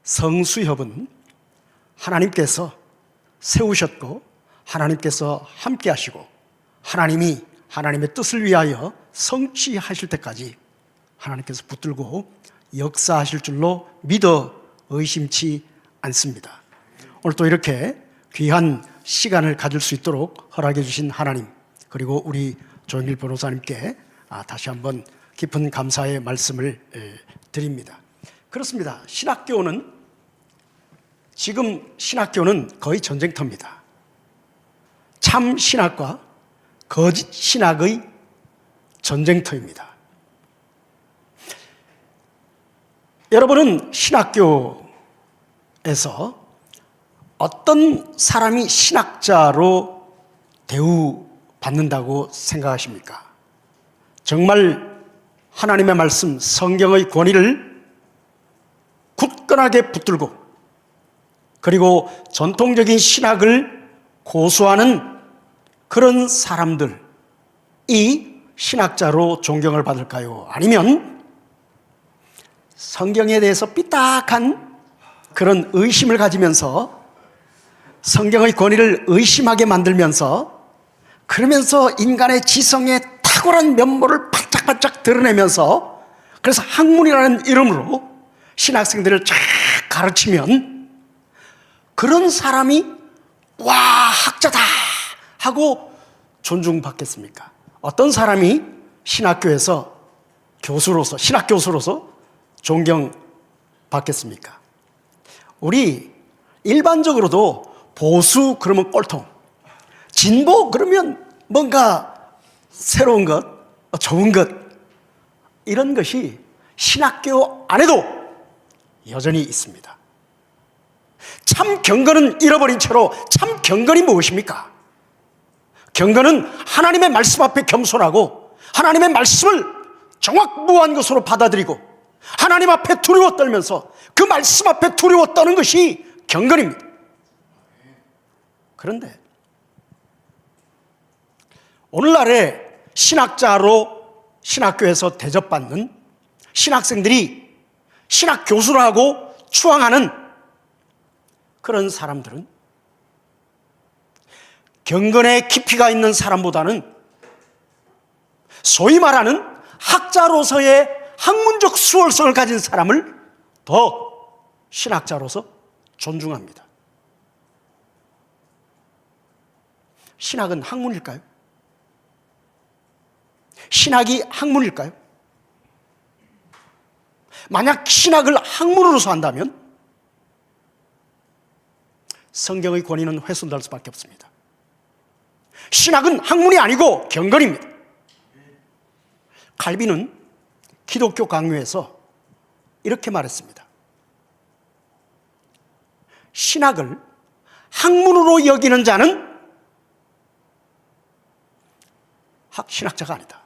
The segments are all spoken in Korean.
성수협은 하나님께서 세우셨고 하나님께서 함께 하시고 하나님이 하나님의 뜻을 위하여 성취하실 때까지 하나님께서 붙들고 역사하실 줄로 믿어 의심치 않습니다. 오늘 또 이렇게 귀한 시간을 가질 수 있도록 허락해 주신 하나님, 그리고 우리 조영길 변호사님께 다시 한번 깊은 감사의 말씀을 드립니다. 그렇습니다. 지금 신학교는 거의 전쟁터입니다. 참 신학과 거짓 신학의 전쟁터입니다. 여러분은 신학교에서 어떤 사람이 신학자로 대우받는다고 생각하십니까? 정말 하나님의 말씀, 성경의 권위를 굳건하게 붙들고 그리고 전통적인 신학을 고수하는 그런 사람들이 신학자로 존경을 받을까요? 아니면 성경에 대해서 삐딱한 그런 의심을 가지면서 성경의 권위를 의심하게 만들면서 그러면서 인간의 지성의 탁월한 면모를 바짝바짝 드러내면서 그래서 학문이라는 이름으로 신학생들을 쫙 가르치면 그런 사람이 와 학자다 하고 존중받겠습니까? 어떤 사람이 신학교에서 교수로서 신학교수로서 존경받겠습니까? 우리 일반적으로도 보수 그러면 꼴통, 진보 그러면 뭔가 새로운 것, 좋은 것, 이런 것이 신학교 안에도 여전히 있습니다. 참 경건은 잃어버린 채로 참 경건이 무엇입니까? 경건은 하나님의 말씀 앞에 겸손하고 하나님의 말씀을 정확무한 것으로 받아들이고 하나님 앞에 두려워 떨면서 그 말씀 앞에 두려워 떠는 것이 경건입니다. 그런데 오늘날의 신학자로 신학교에서 대접받는 신학생들이 신학교수라고 추앙하는 그런 사람들은 경건의 깊이가 있는 사람보다는 소위 말하는 학자로서의 학문적 수월성을 가진 사람을 더 신학자로서 존중합니다. 신학은 학문일까요? 신학이 학문일까요? 만약 신학을 학문으로서 한다면 성경의 권위는 훼손될 수밖에 없습니다. 신학은 학문이 아니고 경건입니다. 칼빈은 기독교 강요에서 이렇게 말했습니다. 신학을 학문으로 여기는 자는 신학자가 아니다.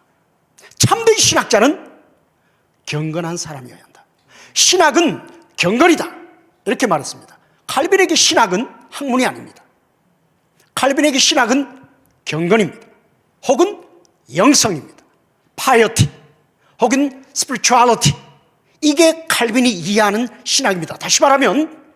참된 신학자는 경건한 사람이어야 한다. 신학은 경건이다. 이렇게 말했습니다. 칼빈에게 신학은 학문이 아닙니다. 칼빈에게 신학은 경건입니다. 혹은 영성입니다. 파이어티 혹은 스피리추얼리티, 이게 칼빈이 이해하는 신학입니다. 다시 말하면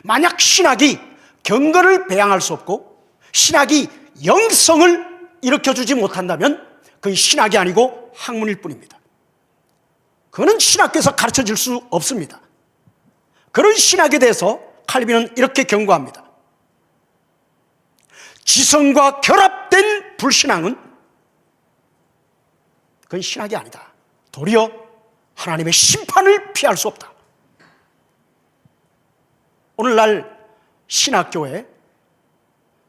만약 신학이 경건을 배양할 수 없고 신학이 영성을 일으켜주지 못한다면 그건 신학이 아니고 학문일 뿐입니다. 그거는 신학교에서 가르쳐질 수 없습니다. 그런 신학에 대해서 칼빈은 이렇게 경고합니다. 지성과 결합된 불신앙은 그건 신학이 아니다. 도리어 하나님의 심판을 피할 수 없다. 오늘날 신학교에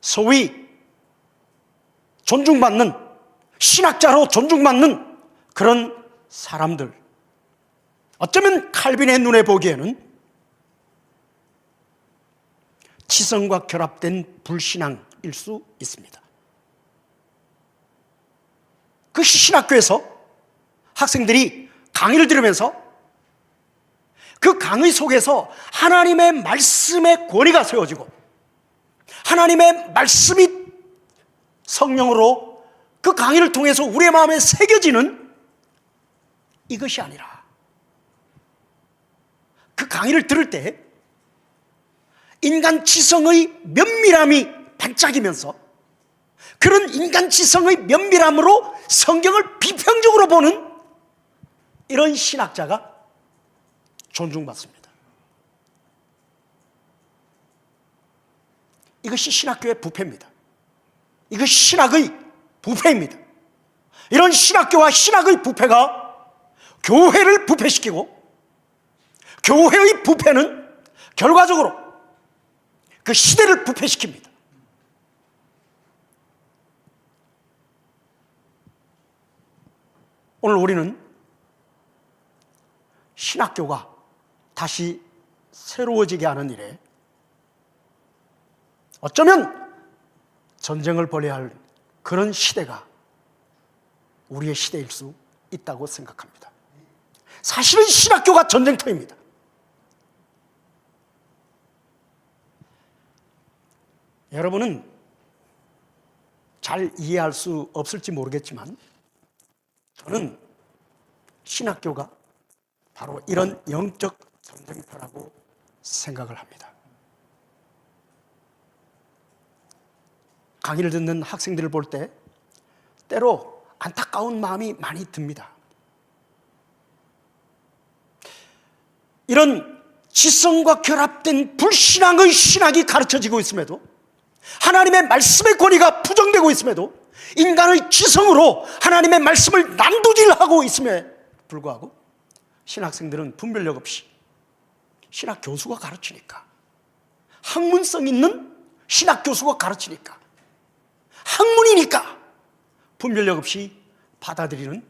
소위 존중받는 신학자로 존중받는 그런 사람들, 어쩌면 칼빈의 눈에 보기에는 지성과 결합된 불신앙일 수 있습니다. 그 신학교에서 학생들이 강의를 들으면서 그 강의 속에서 하나님의 말씀의 권위가 세워지고 하나님의 말씀이 성령으로 그 강의를 통해서 우리의 마음에 새겨지는 이것이 아니라 그 강의를 들을 때 인간 지성의 면밀함이 반짝이면서 그런 인간 지성의 면밀함으로 성경을 비평적으로 보는 이런 신학자가 존중받습니다. 이것이 신학교의 부패입니다. 이것이 신학의 부패입니다. 이런 신학교와 신학의 부패가 교회를 부패시키고, 교회의 부패는 결과적으로 그 시대를 부패시킵니다. 오늘 우리는 신학교가 다시 새로워지게 하는 일에 어쩌면 전쟁을 벌여야 할 그런 시대가 우리의 시대일 수 있다고 생각합니다. 사실은 신학교가 전쟁터입니다. 여러분은 잘 이해할 수 없을지 모르겠지만 저는 신학교가 바로 이런 영적 전쟁터라고 생각을 합니다. 강의를 듣는 학생들을 볼 때 때로 안타까운 마음이 많이 듭니다. 이런 지성과 결합된 불신앙의 신학이 가르쳐지고 있음에도, 하나님의 말씀의 권위가 부정되고 있음에도, 인간의 지성으로 하나님의 말씀을 난도질하고 있음에 불구하고 신학생들은 분별력 없이 신학 교수가 가르치니까, 학문성 있는 신학 교수가 가르치니까, 학문이니까 분별력 없이 받아들이는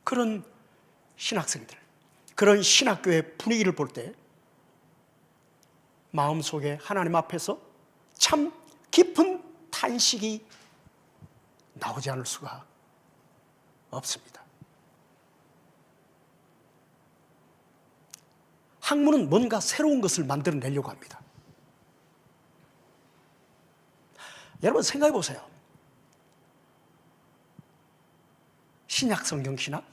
그런 신학생들, 그런 신학교의 분위기를 볼 때 마음속에 하나님 앞에서 참 깊은 탄식이 나오지 않을 수가 없습니다. 학문은 뭔가 새로운 것을 만들어내려고 합니다. 여러분 생각해 보세요. 신약 성경 신학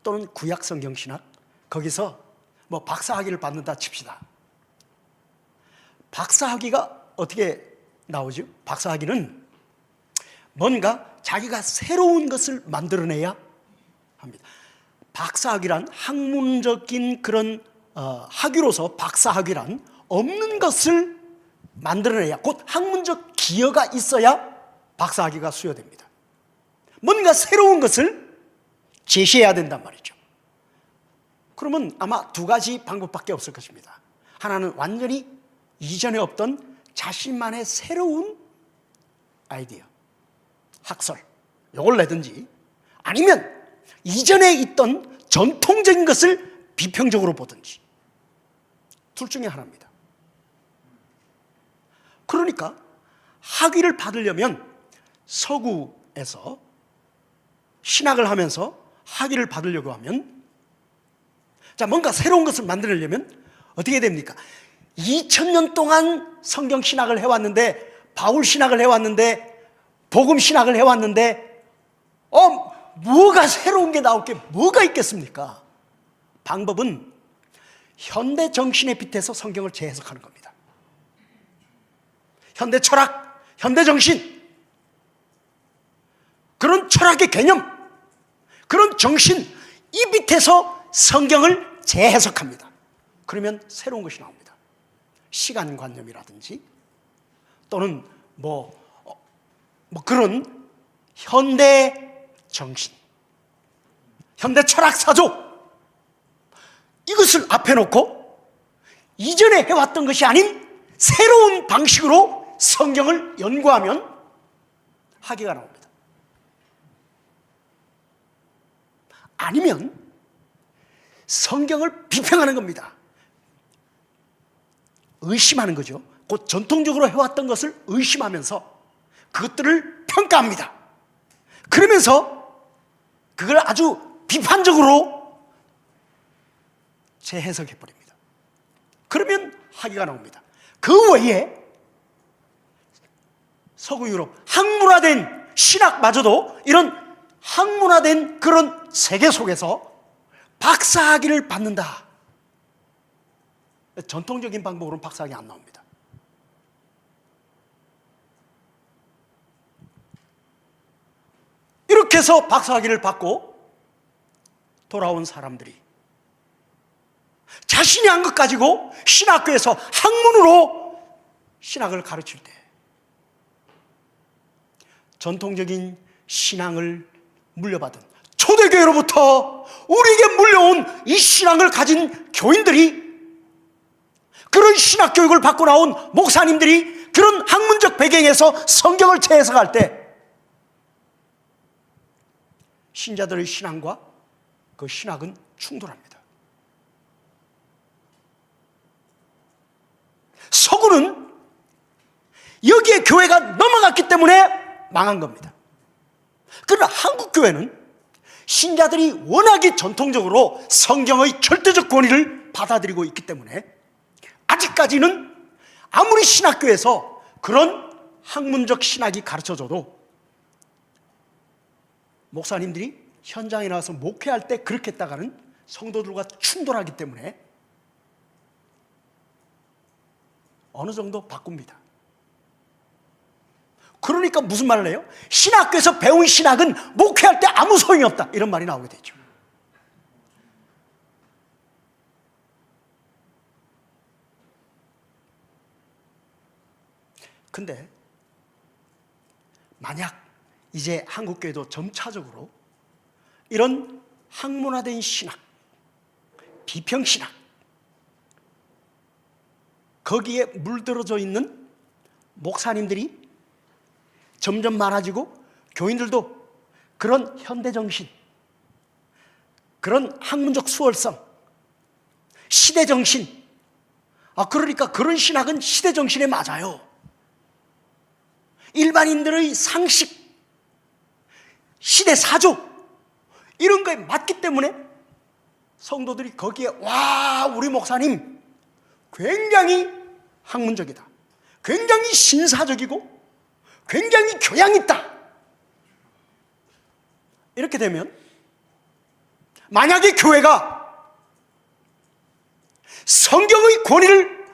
또는 구약 성경 신학, 거기서 뭐 박사학위를 받는다 칩시다. 박사학위가 어떻게 나오죠? 박사학위는 뭔가 자기가 새로운 것을 만들어내야 합니다. 박사학위란 학문적인 그런 학위로서, 박사학위란 없는 것을 만들어내야, 곧 학문적 기여가 있어야 박사학위가 수여됩니다. 뭔가 새로운 것을 제시해야 된단 말이죠. 그러면 아마 두 가지 방법밖에 없을 것입니다. 하나는 완전히 이전에 없던 자신만의 새로운 아이디어, 학설, 이걸 내든지, 아니면 이전에 있던 전통적인 것을 비평적으로 보든지, 둘 중에 하나입니다. 그러니까 학위를 받으려면 서구에서 신학을 하면서 학위를 받으려고 하면, 자, 뭔가 새로운 것을 만들려면 어떻게 됩니까? 2000년 동안 성경 신학을 해왔는데, 바울 신학을 해왔는데, 복음 신학을 해왔는데, 뭐가 새로운 게 나올 게 뭐가 있겠습니까? 방법은 현대 정신의 빛에서 성경을 재해석하는 겁니다. 현대 철학, 현대 정신, 그런 철학의 개념, 그런 정신, 이 빛에서 성경을 재해석합니다. 그러면 새로운 것이 나옵니다. 시간관념이라든지 또는 그런 현대 정신, 현대 철학 사조, 이것을 앞에 놓고 이전에 해왔던 것이 아닌 새로운 방식으로 성경을 연구하면 학위가 나옵니다. 아니면 성경을 비평하는 겁니다. 의심하는 거죠. 곧 전통적으로 해왔던 것을 의심하면서 그것들을 평가합니다. 그러면서 그걸 아주 비판적으로 재해석해버립니다. 그러면 학위가 나옵니다. 그 외에 서구 유럽 학문화된 신학마저도 이런 학문화된 그런 세계 속에서 박사학위를 받는다, 전통적인 방법으로는 박사학위 안 나옵니다. 이렇게 해서 박사학위를 받고 돌아온 사람들이 자신이 한 것 가지고 신학교에서 학문으로 신학을 가르칠 때 전통적인 신앙을 물려받은 초대교회로부터 우리에게 물려온 이 신앙을 가진 교인들이, 그런 신학교육을 받고 나온 목사님들이 그런 학문적 배경에서 성경을 재해석할 때 신자들의 신앙과 그 신학은 충돌합니다. 서구는 여기에 교회가 넘어갔기 때문에 망한 겁니다. 그러나 한국 교회는 신자들이 워낙에 전통적으로 성경의 절대적 권위를 받아들이고 있기 때문에 아직까지는 아무리 신학교에서 그런 학문적 신학이 가르쳐져도 목사님들이 현장에 나와서 목회할 때 그렇게 했다가는 성도들과 충돌하기 때문에 어느 정도 바꿉니다. 그러니까 무슨 말을 해요? 신학교에서 배운 신학은 목회할 때 아무 소용이 없다, 이런 말이 나오게 되죠. 근데 만약 이제 한국교회도 점차적으로 이런 학문화된 신학, 비평신학, 거기에 물들어져 있는 목사님들이 점점 많아지고 교인들도 그런 현대정신, 그런 학문적 수월성, 시대정신, 그러니까 그런 신학은 시대정신에 맞아요. 일반인들의 상식, 시대사조 이런 거에 맞기 때문에 성도들이 거기에 와, 우리 목사님 굉장히 학문적이다, 굉장히 신사적이고 굉장히 교양 있다, 이렇게 되면 만약에 교회가 성경의 권위를,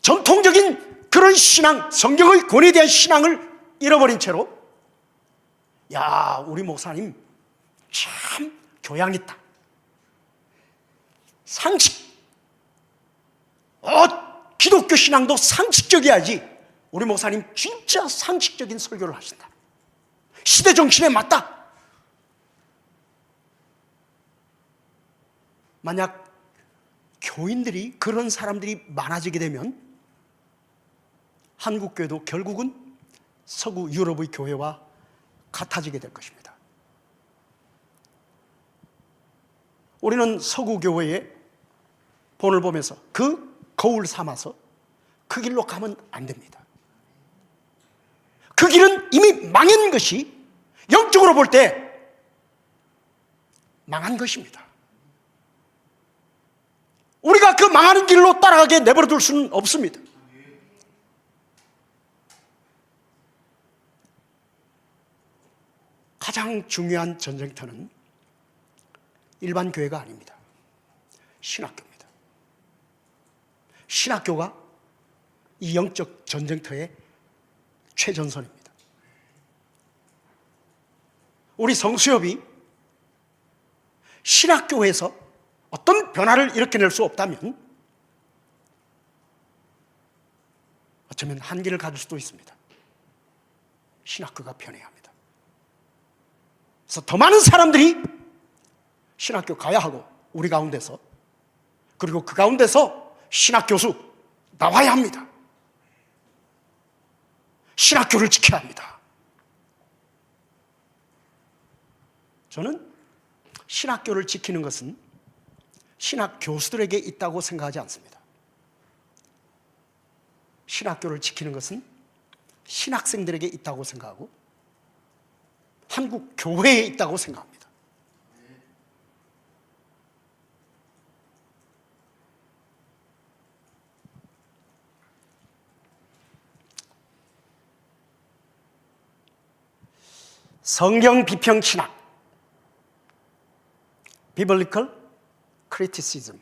전통적인 그런 신앙, 성경의 권위에 대한 신앙을 잃어버린 채로 야, 우리 목사님 참 교양 있다, 상식, 기독교 신앙도 상식적이야지, 우리 목사님 진짜 상식적인 설교를 하신다, 시대 정신에 맞다. 만약 교인들이, 그런 사람들이 많아지게 되면 한국교회도 결국은 서구 유럽의 교회와 같아지게 될 것입니다. 우리는 서구 교회의 본을 보면서 그 거울 삼아서 그 길로 가면 안 됩니다. 그 길은 이미 망한 것이, 영적으로 볼 때 망한 것입니다. 우리가 그 망하는 길로 따라가게 내버려 둘 수는 없습니다. 가장 중요한 전쟁터는 일반 교회가 아닙니다. 신학교입니다. 신학교가 이 영적 전쟁터의 최전선입니다. 우리 성수협이 신학교에서 어떤 변화를 일으켜낼 수 없다면 어쩌면 한계를 가질 수도 있습니다. 신학교가 변해야 합니다. 그래서 더 많은 사람들이 신학교 가야 하고, 우리 가운데서, 그리고 그 가운데서 신학교수 나와야 합니다. 신학교를 지켜야 합니다. 저는 신학교를 지키는 것은 신학 교수들에게 있다고 생각하지 않습니다. 신학교를 지키는 것은 신학생들에게 있다고 생각하고 한국 교회에 있다고 생각합니다. 성경 비평 신학, Biblical Criticism,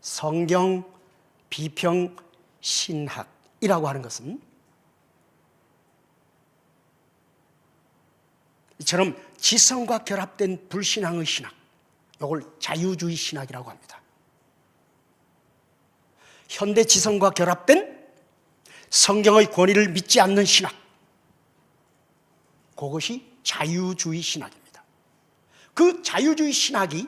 성경 비평신학이라고 하는 것은 이처럼 지성과 결합된 불신앙의 신학, 이걸 자유주의 신학이라고 합니다. 현대 지성과 결합된 성경의 권위를 믿지 않는 신학, 그것이 자유주의 신학입니다. 그 자유주의 신학이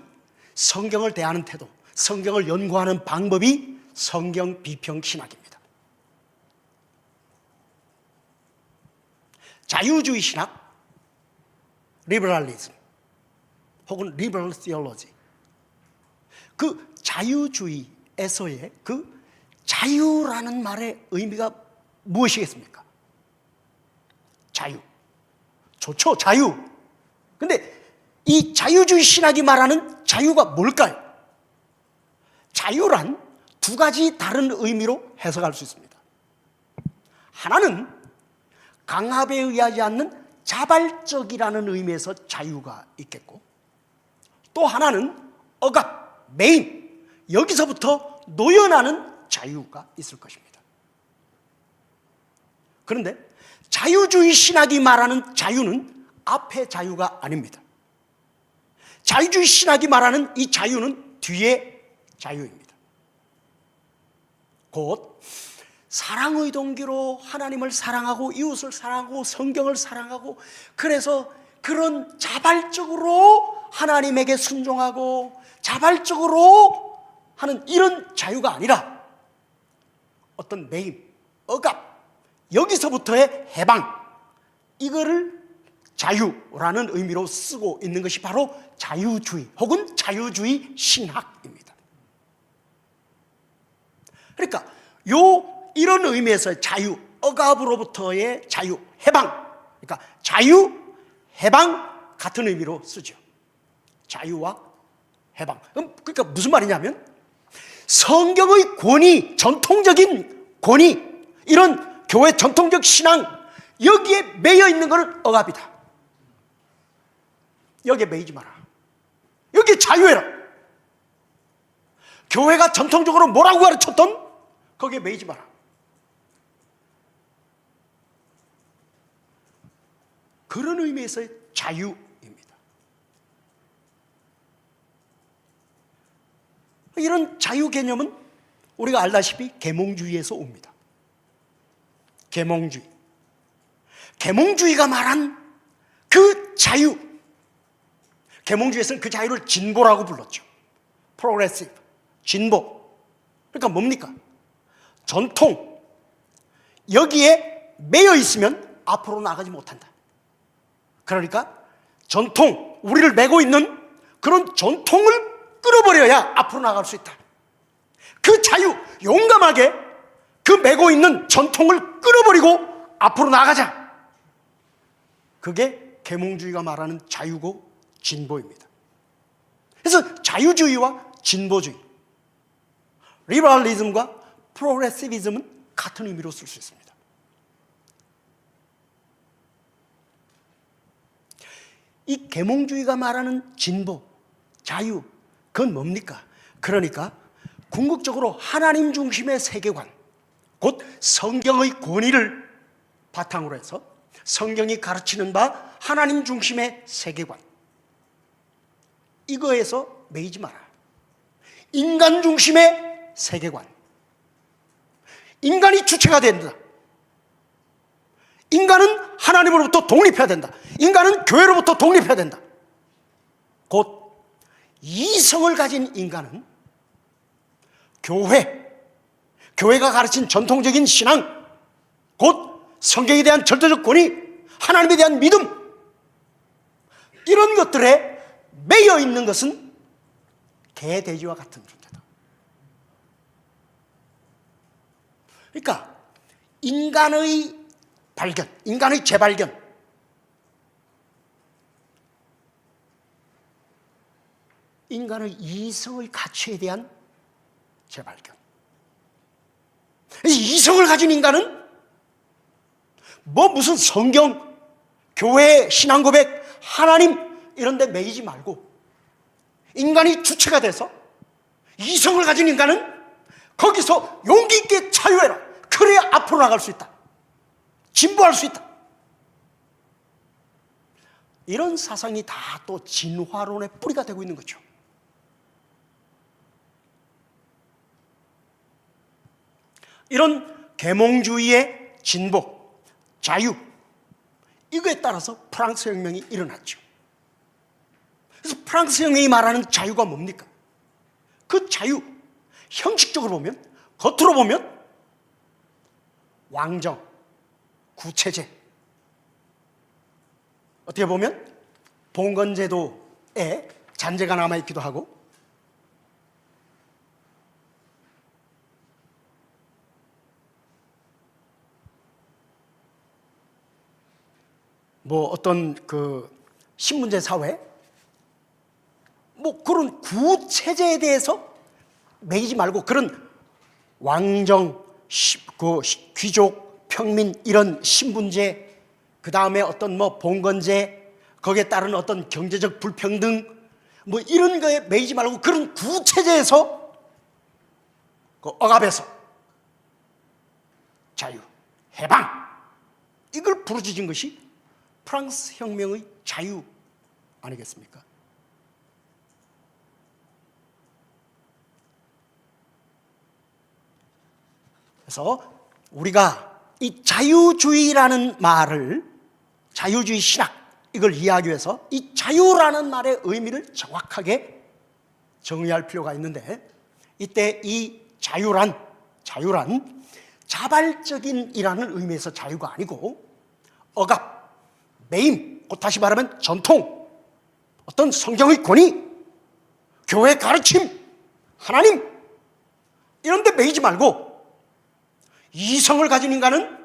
성경을 대하는 태도, 성경을 연구하는 방법이 성경 비평 신학입니다. 자유주의 신학, 리버럴리즘 혹은 리버럴 시올로지, 그 자유주의에서의 그 자유라는 말의 의미가 무엇이겠습니까? 자유. 좋죠, 자유. 근데 이 자유주의 신학이 말하는 자유가 뭘까요? 자유란 두 가지 다른 의미로 해석할 수 있습니다. 하나는 강압에 의하지 않는 자발적이라는 의미에서 자유가 있겠고, 또 하나는 억압, 매임, 여기서부터 노연하는 자유가 있을 것입니다. 그런데 자유주의 신학이 말하는 자유는 앞의 자유가 아닙니다. 자유주의 신학이 말하는 이 자유는 뒤의 자유입니다. 곧 사랑의 동기로 하나님을 사랑하고 이웃을 사랑하고 성경을 사랑하고, 그래서 그런 자발적으로 하나님에게 순종하고 자발적으로 하는 이런 자유가 아니라 어떤 매임, 억압, 여기서부터의 해방, 이거를 자유라는 의미로 쓰고 있는 것이 바로 자유주의 혹은 자유주의 신학입니다. 그러니까 이런 의미에서 자유, 억압으로부터의 자유, 해방, 그러니까 자유, 해방 같은 의미로 쓰죠. 자유와 해방. 그러니까 무슨 말이냐면 성경의 권위, 전통적인 권위, 이런 교회 전통적 신앙, 여기에 매여 있는 것은 억압이다. 여기에 매이지 마라. 여기에 자유해라. 교회가 전통적으로 뭐라고 가르쳤던 거기에 매이지 마라. 그런 의미에서의 자유입니다. 이런 자유 개념은 우리가 알다시피 계몽주의에서 옵니다. 계몽주의. 계몽주의가 말한 그 자유, 계몽주의에서는 그 자유를 진보라고 불렀죠. 프로그레시브, 진보. 그러니까 뭡니까? 전통, 여기에 매여 있으면 앞으로 나가지 못한다. 그러니까 전통, 우리를 메고 있는 그런 전통을 끊어버려야 앞으로 나갈 수 있다. 그 자유, 용감하게 그 메고 있는 전통을 끊어버리고 앞으로 나가자. 그게 계몽주의가 말하는 자유고 진보입니다. 그래서 자유주의와 진보주의, 리버럴리즘과 프로그레시비즘은 같은 의미로 쓸 수 있습니다. 이 계몽주의가 말하는 진보, 자유, 그건 뭡니까? 그러니까 궁극적으로 하나님 중심의 세계관, 곧 성경의 권위를 바탕으로 해서 성경이 가르치는 바 하나님 중심의 세계관, 이거에서 매이지 마라. 인간 중심의 세계관, 인간이 주체가 된다. 인간은 하나님으로부터 독립해야 된다. 인간은 교회로부터 독립해야 된다. 곧 이성을 가진 인간은 교회가 가르친 전통적인 신앙, 곧 성경에 대한 절대적 권위, 하나님에 대한 믿음, 이런 것들에 매여 있는 것은 개돼지와 같은 존재다. 그러니까 인간의 발견, 인간의 재발견, 인간의 이성의 가치에 대한 재발견. 이성을 가진 인간은 무슨 성경, 교회, 신앙 고백, 하나님 이런 데 매이지 말고 인간이 주체가 돼서 이성을 가진 인간은 거기서 용기 있게 자유해라. 그래야 앞으로 나갈 수 있다. 진보할 수 있다. 이런 사상이 다 또 진화론의 뿌리가 되고 있는 거죠. 이런 계몽주의의 진보, 자유, 이거에 따라서 프랑스 혁명이 일어났죠. 그래서 프랑스 혁명이 말하는 자유가 뭡니까? 그 자유, 형식적으로 보면, 겉으로 보면 왕정, 구체제, 어떻게 보면 봉건제도에 잔재가 남아있기도 하고, 뭐 어떤 그 신분제 사회, 뭐 그런 구체제에 대해서 매이지 말고, 그런 왕정, 그 귀족, 평민, 이런 신분제, 그 다음에 어떤 뭐 봉건제, 거기에 따른 어떤 경제적 불평등, 뭐 이런 거에 매이지 말고 그런 구체제에서, 그 억압에서 자유, 해방, 이걸 부르짖은 것이 프랑스 혁명의 자유 아니겠습니까? 그래서 우리가 이 자유주의라는 말을, 자유주의 신학, 이걸 이해하기 위해서 이 자유라는 말의 의미를 정확하게 정의할 필요가 있는데, 이때 이 자유란 자발적인 이라는 의미에서 자유가 아니고 억압, 매임, 곧 다시 말하면 전통, 어떤 성경의 권위, 교회 가르침, 하나님, 이런 데 매이지 말고 이성을 가진 인간은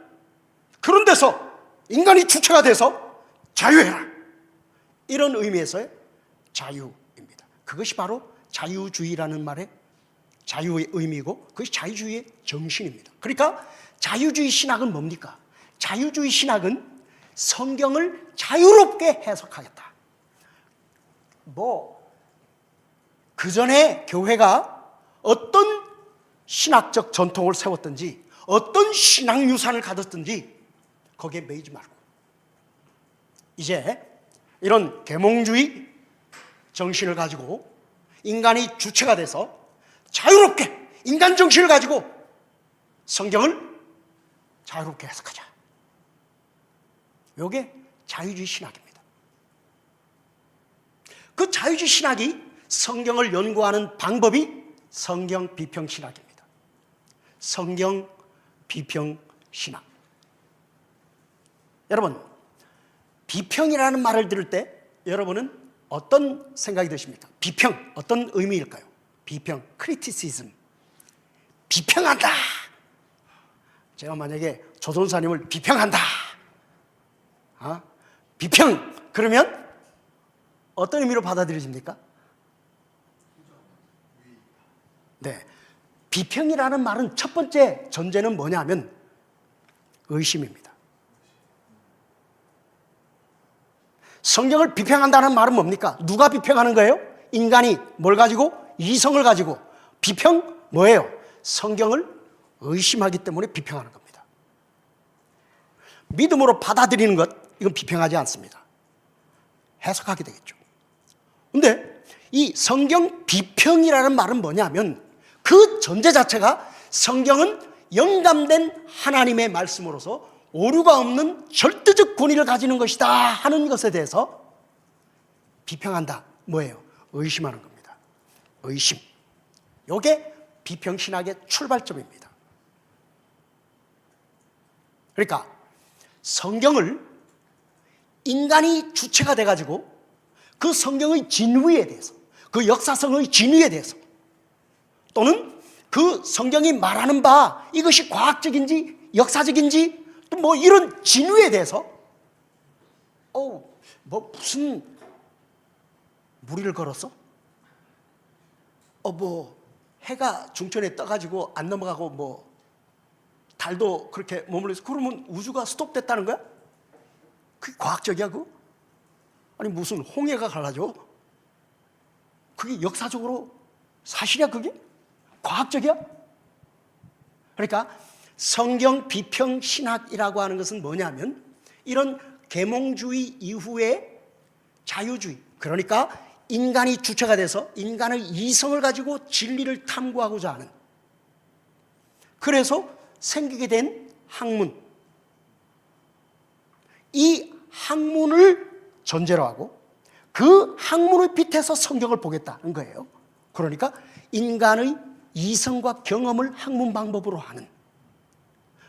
그런 데서 인간이 주체가 돼서 자유해라, 이런 의미에서의 자유입니다. 그것이 바로 자유주의라는 말의 자유의 의미고, 그것이 자유주의의 정신입니다. 그러니까 자유주의 신학은 뭡니까? 자유주의 신학은 성경을 자유롭게 해석하겠다. 뭐 그전에 교회가 어떤 신학적 전통을 세웠든지, 어떤 신앙 유산을 가졌든지 거기에 매이지 말고, 이제 이런 계몽주의 정신을 가지고 인간이 주체가 돼서 자유롭게 인간 정신을 가지고 성경을 자유롭게 해석하자. 이게 자유주의 신학입니다. 그 자유주의 신학이 성경을 연구하는 방법이 성경 비평 신학입니다. 성경 비평 신학. 여러분, 비평이라는 말을 들을 때 여러분은 어떤 생각이 드십니까? 비평, 어떤 의미일까요? 비평, 크리티시즘, 비평한다. 제가 만약에 조선사님을 비평한다, 비평, 그러면 어떤 의미로 받아들여집니까? 네, 비평이라는 말은 첫 번째 전제는 뭐냐면 의심입니다. 성경을 비평한다는 말은 뭡니까? 누가 비평하는 거예요? 인간이 뭘 가지고? 이성을 가지고. 비평 뭐예요? 성경을 의심하기 때문에 비평하는 겁니다. 믿음으로 받아들이는 것, 이건 비평하지 않습니다. 해석하게 되겠죠. 근데 이 성경 비평이라는 말은 뭐냐면, 그 전제 자체가 성경은 영감된 하나님의 말씀으로서 오류가 없는 절대적 권위를 가지는 것이다 하는 것에 대해서 비평한다. 뭐예요? 의심하는 겁니다. 의심. 이게 비평신학의 출발점입니다. 그러니까 성경을 인간이 주체가 돼가지고 그 성경의 진위에 대해서, 그 역사성의 진위에 대해서, 또는 그 성경이 말하는 바 이것이 과학적인지 역사적인지 또 뭐 이런 진위에 대해서 뭐 무슨 무리를 걸었어? 뭐 해가 중천에 떠가지고 안 넘어가고 뭐 달도 그렇게 머물러 있어. 그러면 우주가 스톱됐다는 거야? 그게 과학적이야 그거? 아니 무슨 홍해가 갈라져? 그게 역사적으로 사실이야 그게? 과학적이야? 그러니까 성경 비평 신학이라고 하는 것은 뭐냐면 이런 계몽주의 이후의 자유주의, 그러니까 인간이 주체가 돼서 인간의 이성을 가지고 진리를 탐구하고자 하는, 그래서 생기게 된 학문, 이 학문을 전제로 하고 그 학문을 빛에서 성경을 보겠다는 거예요. 그러니까 인간의 이성과 경험을 학문 방법으로 하는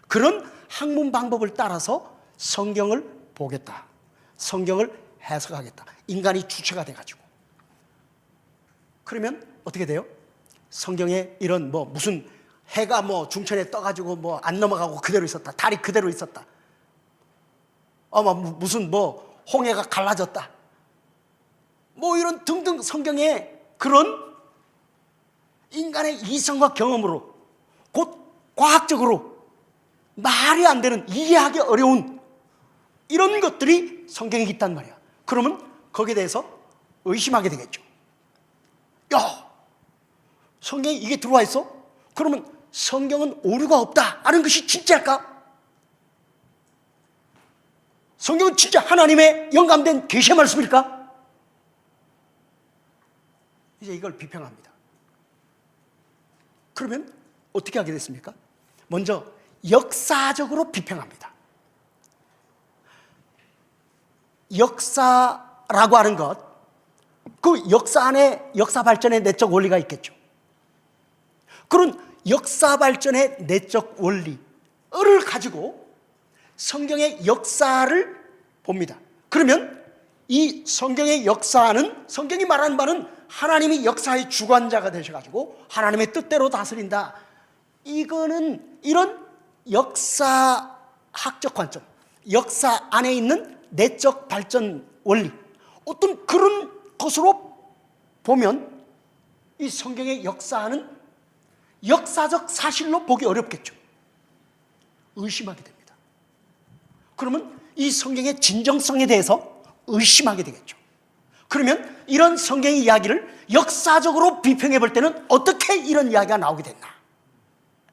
그런 학문 방법을 따라서 성경을 보겠다, 성경을 해석하겠다. 인간이 주체가 돼가지고. 그러면 어떻게 돼요? 성경에 이런 무슨 해가 중천에 떠가지고 안 넘어가고 그대로 있었다, 달이 그대로 있었다, 무슨 홍해가 갈라졌다, 이런 등등 성경에 그런 인간의 이성과 경험으로 곧 과학적으로 말이 안 되는, 이해하기 어려운 이런 것들이 성경에 있단 말이야. 그러면 거기에 대해서 의심하게 되겠죠. 야, 성경에 이게 들어와 있어? 그러면 성경은 오류가 없다 하는 것이 진짜일까? 성경은 진짜 하나님의 영감된 계시의 말씀일까? 이제 이걸 비평합니다. 그러면 어떻게 하게 됐습니까? 먼저 역사적으로 비평합니다. 역사라고 하는 것, 그 역사 안에 역사 발전의 내적 원리가 있겠죠. 그런 역사 발전의 내적 원리를 가지고 성경의 역사를 봅니다. 그러면 이 성경의 역사는, 성경이 말하는 바는 하나님이 역사의 주관자가 되셔가지고 하나님의 뜻대로 다스린다. 이거는 이런 역사학적 관점, 역사 안에 있는 내적 발전 원리, 어떤 그런 것으로 보면 이 성경의 역사는 역사적 사실로 보기 어렵겠죠. 의심하게 됩니다. 그러면 이 성경의 진정성에 대해서 의심하게 되겠죠. 그러면 이런 성경의 이야기를 역사적으로 비평해 볼 때는 어떻게 이런 이야기가 나오게 됐나,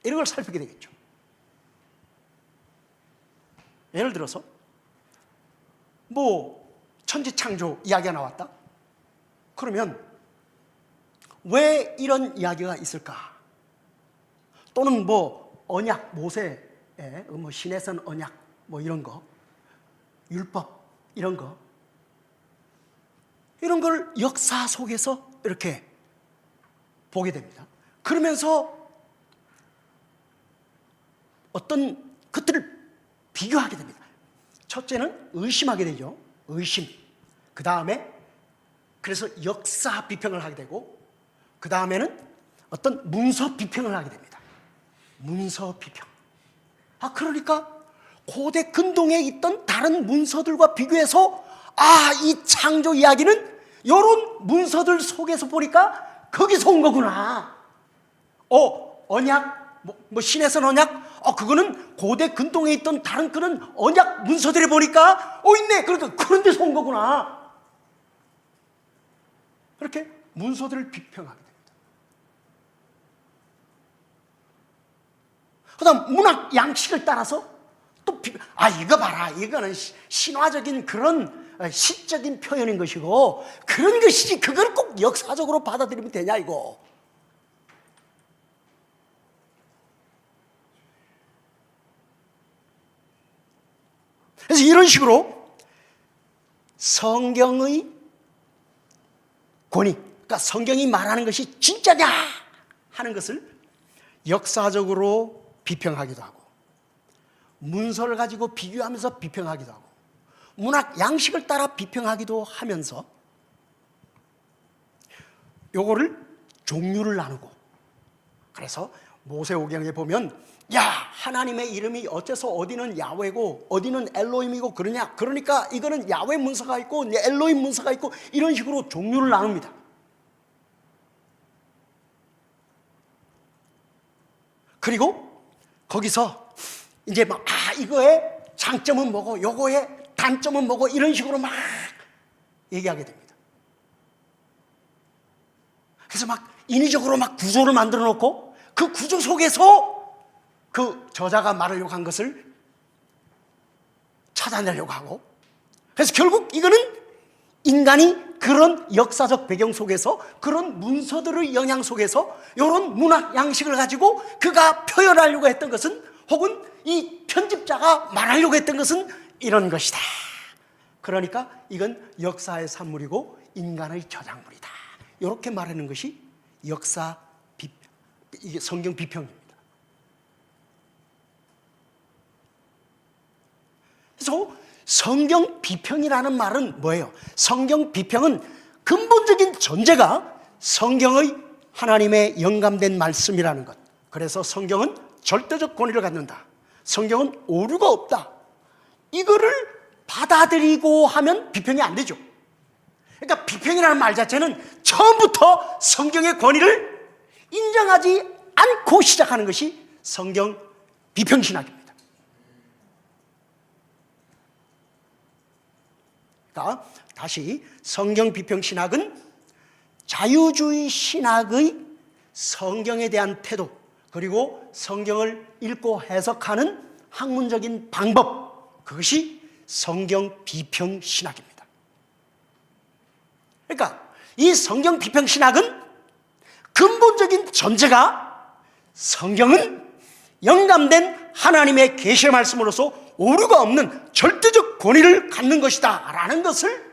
이런 걸 살피게 되겠죠. 예를 들어서 천지창조 이야기가 나왔다. 그러면 왜 이런 이야기가 있을까? 또는 언약, 모세의 시내산 언약 이런 거, 율법 이런 거, 이런 걸 역사 속에서 이렇게 보게 됩니다. 그러면서 어떤 것들을 비교하게 됩니다. 첫째는 의심하게 되죠. 의심. 그 다음에 그래서 역사 비평을 하게 되고, 그 다음에는 어떤 문서 비평을 하게 됩니다. 문서 비평. 그러니까 고대 근동에 있던 다른 문서들과 비교해서 이 창조 이야기는 이런 문서들 속에서 보니까 거기서 온 거구나. 언약, 신에선 언약, 그거는 고대 근동에 있던 다른 그런 언약 문서들에 보니까 있네. 그러니까 그런 데서 온 거구나. 이렇게 문서들을 비평하게 됩니다. 그 다음 문학 양식을 따라서 또 이거 봐라, 이거는 신화적인 그런 시적인 표현인 것이고 그런 것이지 그걸 꼭 역사적으로 받아들이면 되냐 이거. 그래서 이런 식으로 성경의 권위, 그러니까 성경이 말하는 것이 진짜냐 하는 것을 역사적으로 비평하기도 하고, 문서를 가지고 비교하면서 비평하기도 하고, 문학 양식을 따라 비평하기도 하면서 요거를 종류를 나누고, 그래서 모세오경에 보면 하나님의 이름이 어째서 어디는 야훼고 어디는 엘로힘이고 그러냐, 그러니까 이거는 야훼 문서가 있고 엘로힘 문서가 있고 이런 식으로 종류를 나눕니다. 그리고 거기서 이제 이거의 장점은 뭐고 요거의 단점은 뭐고 이런 식으로 막 얘기하게 됩니다. 그래서 인위적으로 구조를 만들어 놓고 그 구조 속에서 그 저자가 말하려고 한 것을 찾아내려고 하고, 그래서 결국 이거는 인간이 그런 역사적 배경 속에서, 그런 문서들의 영향 속에서 이런 문학 양식을 가지고 그가 표현하려고 했던 것은, 혹은 이 편집자가 말하려고 했던 것은 이런 것이다. 그러니까 이건 역사의 산물이고 인간의 저작물이다. 이렇게 말하는 것이 이게 성경 비평입니다. 그래서 성경 비평이라는 말은 뭐예요? 성경 비평은 근본적인 전제가 성경의 하나님의 영감된 말씀이라는 것. 그래서 성경은 절대적 권위를 갖는다. 성경은 오류가 없다. 이거를 받아들이고 하면 비평이 안 되죠. 그러니까 비평이라는 말 자체는 처음부터 성경의 권위를 인정하지 않고 시작하는 것이 성경 비평신학입니다. 그러니까 다시 성경 비평신학은 자유주의 신학의 성경에 대한 태도, 그리고 성경을 읽고 해석하는 학문적인 방법, 그것이 성경 비평신학입니다. 그러니까 이 성경 비평신학은 근본적인 전제가 성경은 영감된 하나님의 계시의 말씀으로서 오류가 없는 절대적 권위를 갖는 것이다 라는 것을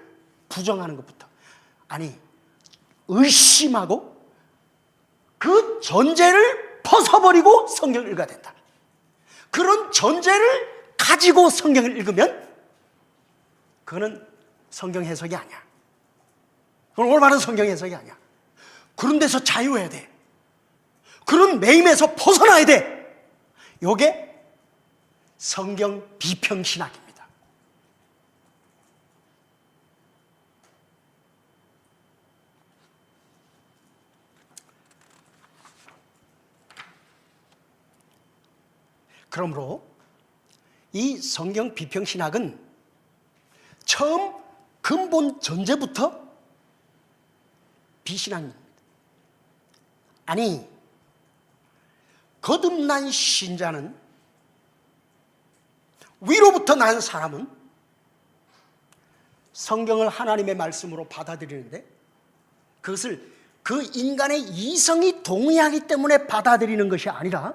부정하는 것부터, 아니 의심하고 그 전제를 벗어버리고 성경을 읽어야 된다. 그런 전제를 가지고 성경을 읽으면 그거는 성경 해석이 아니야. 그건 올바른 성경 해석이 아니야. 그런 데서 자유해야 돼. 그런 매임에서 벗어나야 돼. 이게 성경 비평신학입니다. 그러므로 이 성경 비평신학은 처음 근본 전제부터 비신학입니다. 아니, 거듭난 신자는, 위로부터 난 사람은 성경을 하나님의 말씀으로 받아들이는데, 그것을 그 인간의 이성이 동의하기 때문에 받아들이는 것이 아니라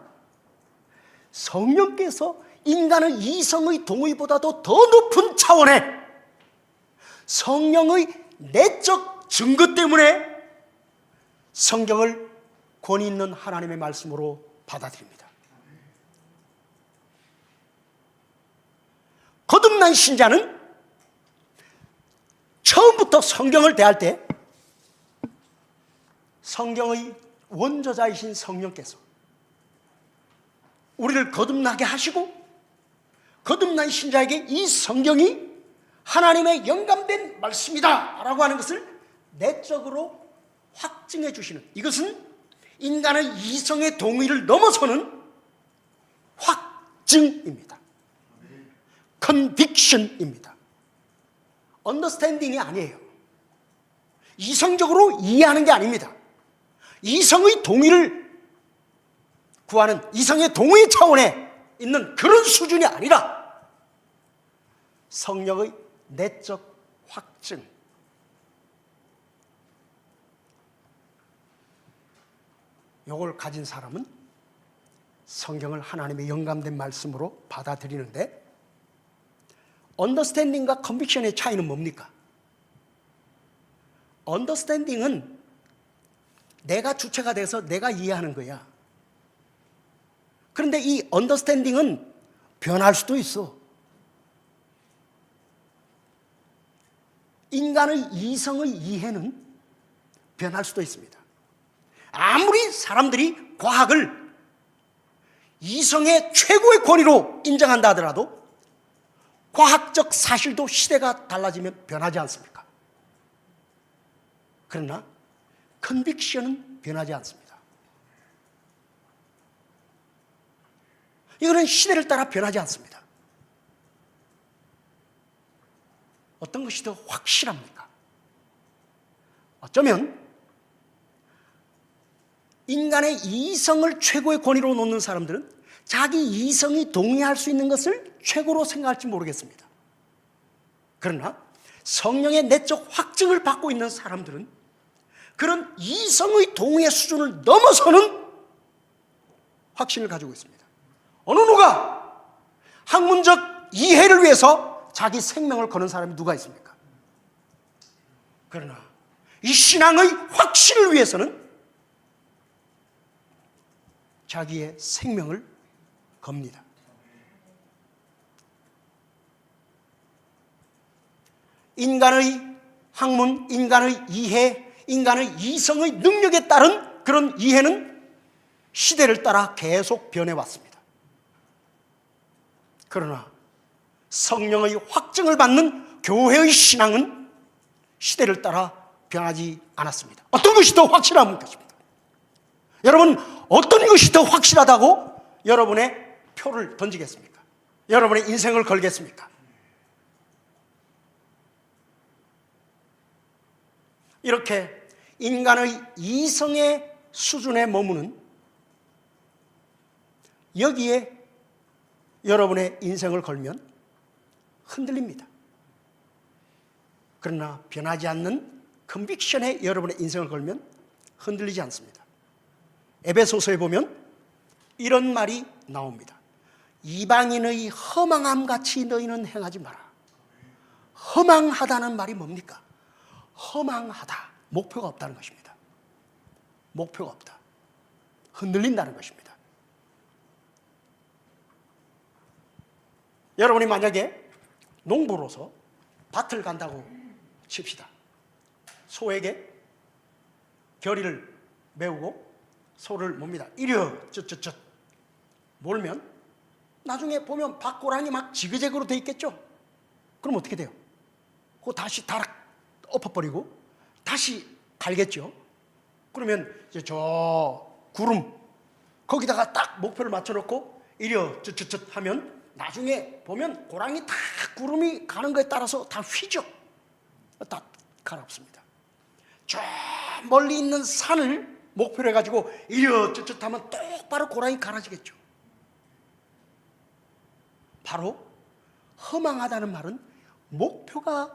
성령께서 인간의 이성의 동의보다도 더 높은 차원의 성령의 내적 증거 때문에 성경을 권위 있는 하나님의 말씀으로 받아들입니다. 거듭난 신자는 처음부터 성경을 대할 때 성경의 원저자이신 성령께서 우리를 거듭나게 하시고, 거듭난 신자에게 이 성경이 하나님의 영감된 말씀이다 라고 하는 것을 내적으로 확증해 주시는, 이것은 인간의 이성의 동의를 넘어서는 확증입니다. 컨빅션입니다. 언더스탠딩이 아니에요. 이성적으로 이해하는 게 아닙니다. 이성의 동의를 구하는, 이성의 동의 차원에 있는 그런 수준이 아니라 성령의 내적 확증, 이걸 가진 사람은 성경을 하나님의 영감된 말씀으로 받아들이는데, 언더스탠딩과 컨빅션의 차이는 뭡니까? 언더스탠딩은 내가 주체가 돼서 내가 이해하는 거야. 그런데 이 언더스탠딩은 변할 수도 있어. 인간의 이성의 이해는 변할 수도 있습니다. 아무리 사람들이 과학을 이성의 최고의 권위로 인정한다 하더라도 과학적 사실도 시대가 달라지면 변하지 않습니까? 그러나 컨빅션은 변하지 않습니다. 이거는 시대를 따라 변하지 않습니다. 어떤 것이 더 확실합니까? 어쩌면 인간의 이성을 최고의 권위로 놓는 사람들은 자기 이성이 동의할 수 있는 것을 최고로 생각할지 모르겠습니다. 그러나 성령의 내적 확증을 받고 있는 사람들은 그런 이성의 동의의 수준을 넘어서는 확신을 가지고 있습니다. 어느 누가 학문적 이해를 위해서 자기 생명을 거는 사람이 누가 있습니까? 그러나 이 신앙의 확신을 위해서는 자기의 생명을 겁니다. 인간의 학문, 인간의 이해, 인간의 이성의 능력에 따른 그런 이해는 시대를 따라 계속 변해왔습니다. 그러나 성령의 확증을 받는 교회의 신앙은 시대를 따라 변하지 않았습니다. 어떤 것이 더 확실한 것입니다. 여러분, 어떤 것이 더 확실하다고 여러분의 표를 던지겠습니까? 여러분의 인생을 걸겠습니까? 이렇게 인간의 이성의 수준에 머무는 여기에 여러분의 인생을 걸면 흔들립니다. 그러나 변하지 않는 컨빅션에 여러분의 인생을 걸면 흔들리지 않습니다. 에베소서에 보면 이런 말이 나옵니다. 이방인의 허망함 같이 너희는 행하지 마라. 허망하다는 말이 뭡니까? 허망하다. 목표가 없다는 것입니다. 목표가 없다. 흔들린다는 것입니다. 여러분이 만약에 농부로서 밭을 간다고 칩시다. 소에게 결의를 메우고 소를 몹니다. 이려 쯧쯧쯧 몰면 나중에 보면 밭고랑이 막 지그재그로 돼 있겠죠. 그럼 어떻게 돼요? 그거 다시 다락 엎어버리고 다시 갈겠죠. 그러면 이제 저 구름 거기다가 딱 목표를 맞춰놓고 이려 쯧쯧쯧 하면 나중에 보면 고랑이 다 구름이 가는 거에 따라서 다 휘죠. 다 가랍습니다. 저 멀리 있는 산을 목표로 해가지고 이려 쯧쯧 하면 똑바로 고랑이 갈아지겠죠. 바로 허망하다는 말은 목표가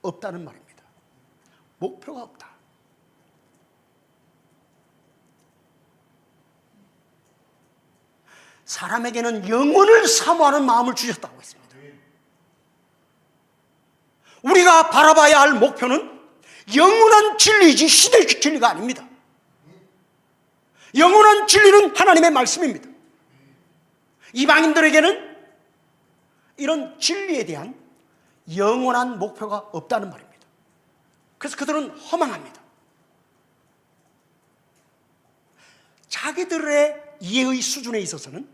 없다는 말입니다. 목표가 없다. 사람에게는 영혼을 사모하는 마음을 주셨다고 했습니다. 우리가 바라봐야 할 목표는 영원한 진리이지 시대의 진리가 아닙니다. 영원한 진리는 하나님의 말씀입니다. 이방인들에게는 이런 진리에 대한 영원한 목표가 없다는 말입니다. 그래서 그들은 허망합니다. 자기들의 이해의 수준에 있어서는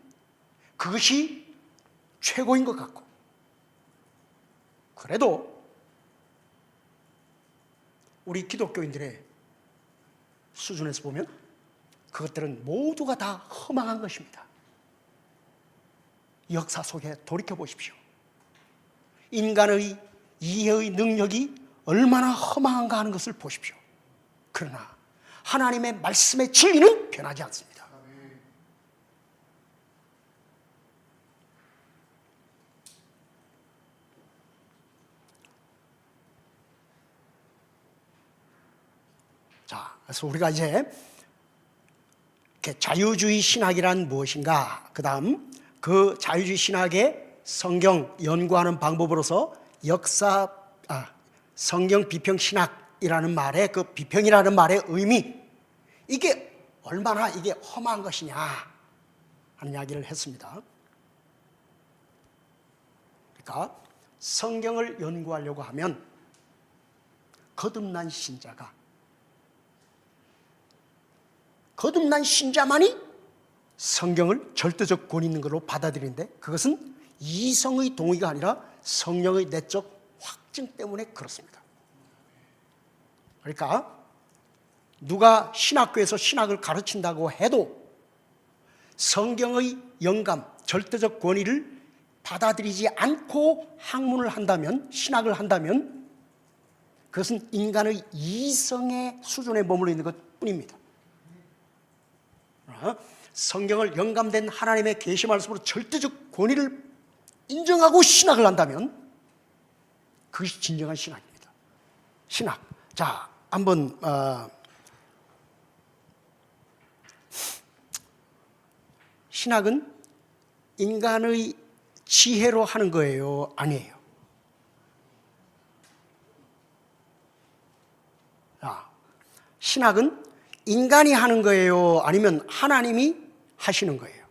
그것이 최고인 것 같고, 그래도 우리 기독교인들의 수준에서 보면 그것들은 모두가 다 허망한 것입니다. 역사 속에 돌이켜 보십시오. 인간의 이해의 능력이 얼마나 허망한가 하는 것을 보십시오. 그러나 하나님의 말씀의 진리는 변하지 않습니다. 자, 그래서 우리가 이제 자유주의 신학이란 무엇인가, 그 다음 그 자유주의 신학의 성경 연구하는 방법으로서 성경 비평 신학이라는 말의 그 비평이라는 말의 의미, 이게 얼마나 이게 험한 것이냐 하는 이야기를 했습니다. 그러니까 성경을 연구하려고 하면 거듭난 신자만이 성경을 절대적 권위 있는 걸로 받아들이는데, 그것은 이성의 동의가 아니라 성령의 내적 확증 때문에 그렇습니다. 그러니까 누가 신학교에서 신학을 가르친다고 해도 성경의 영감, 절대적 권위를 받아들이지 않고 학문을 한다면, 신학을 한다면 그것은 인간의 이성의 수준에 머물러 있는 것뿐입니다. 성경을 영감된 하나님의 계시 말씀으로 절대적 권위를 인정하고 신학을 한다면 그것이 진정한 신학입니다. 신학. 자, 한번 신학은 인간의 지혜로 하는 거예요? 아니에요? 신학은 인간이 하는 거예요? 아니면 하나님이 하시는 거예요?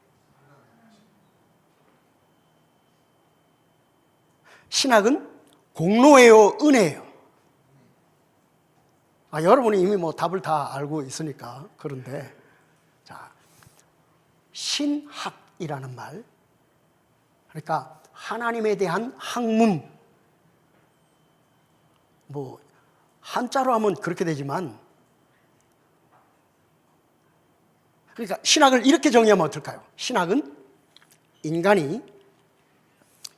신학은 공로예요? 은혜예요? 여러분이 이미 뭐 답을 다 알고 있으니까. 그런데 자, 신학이라는 말, 그러니까 하나님에 대한 학문, 뭐 한자로 하면 그렇게 되지만, 그러니까 신학을 이렇게 정의하면 어떨까요? 신학은 인간이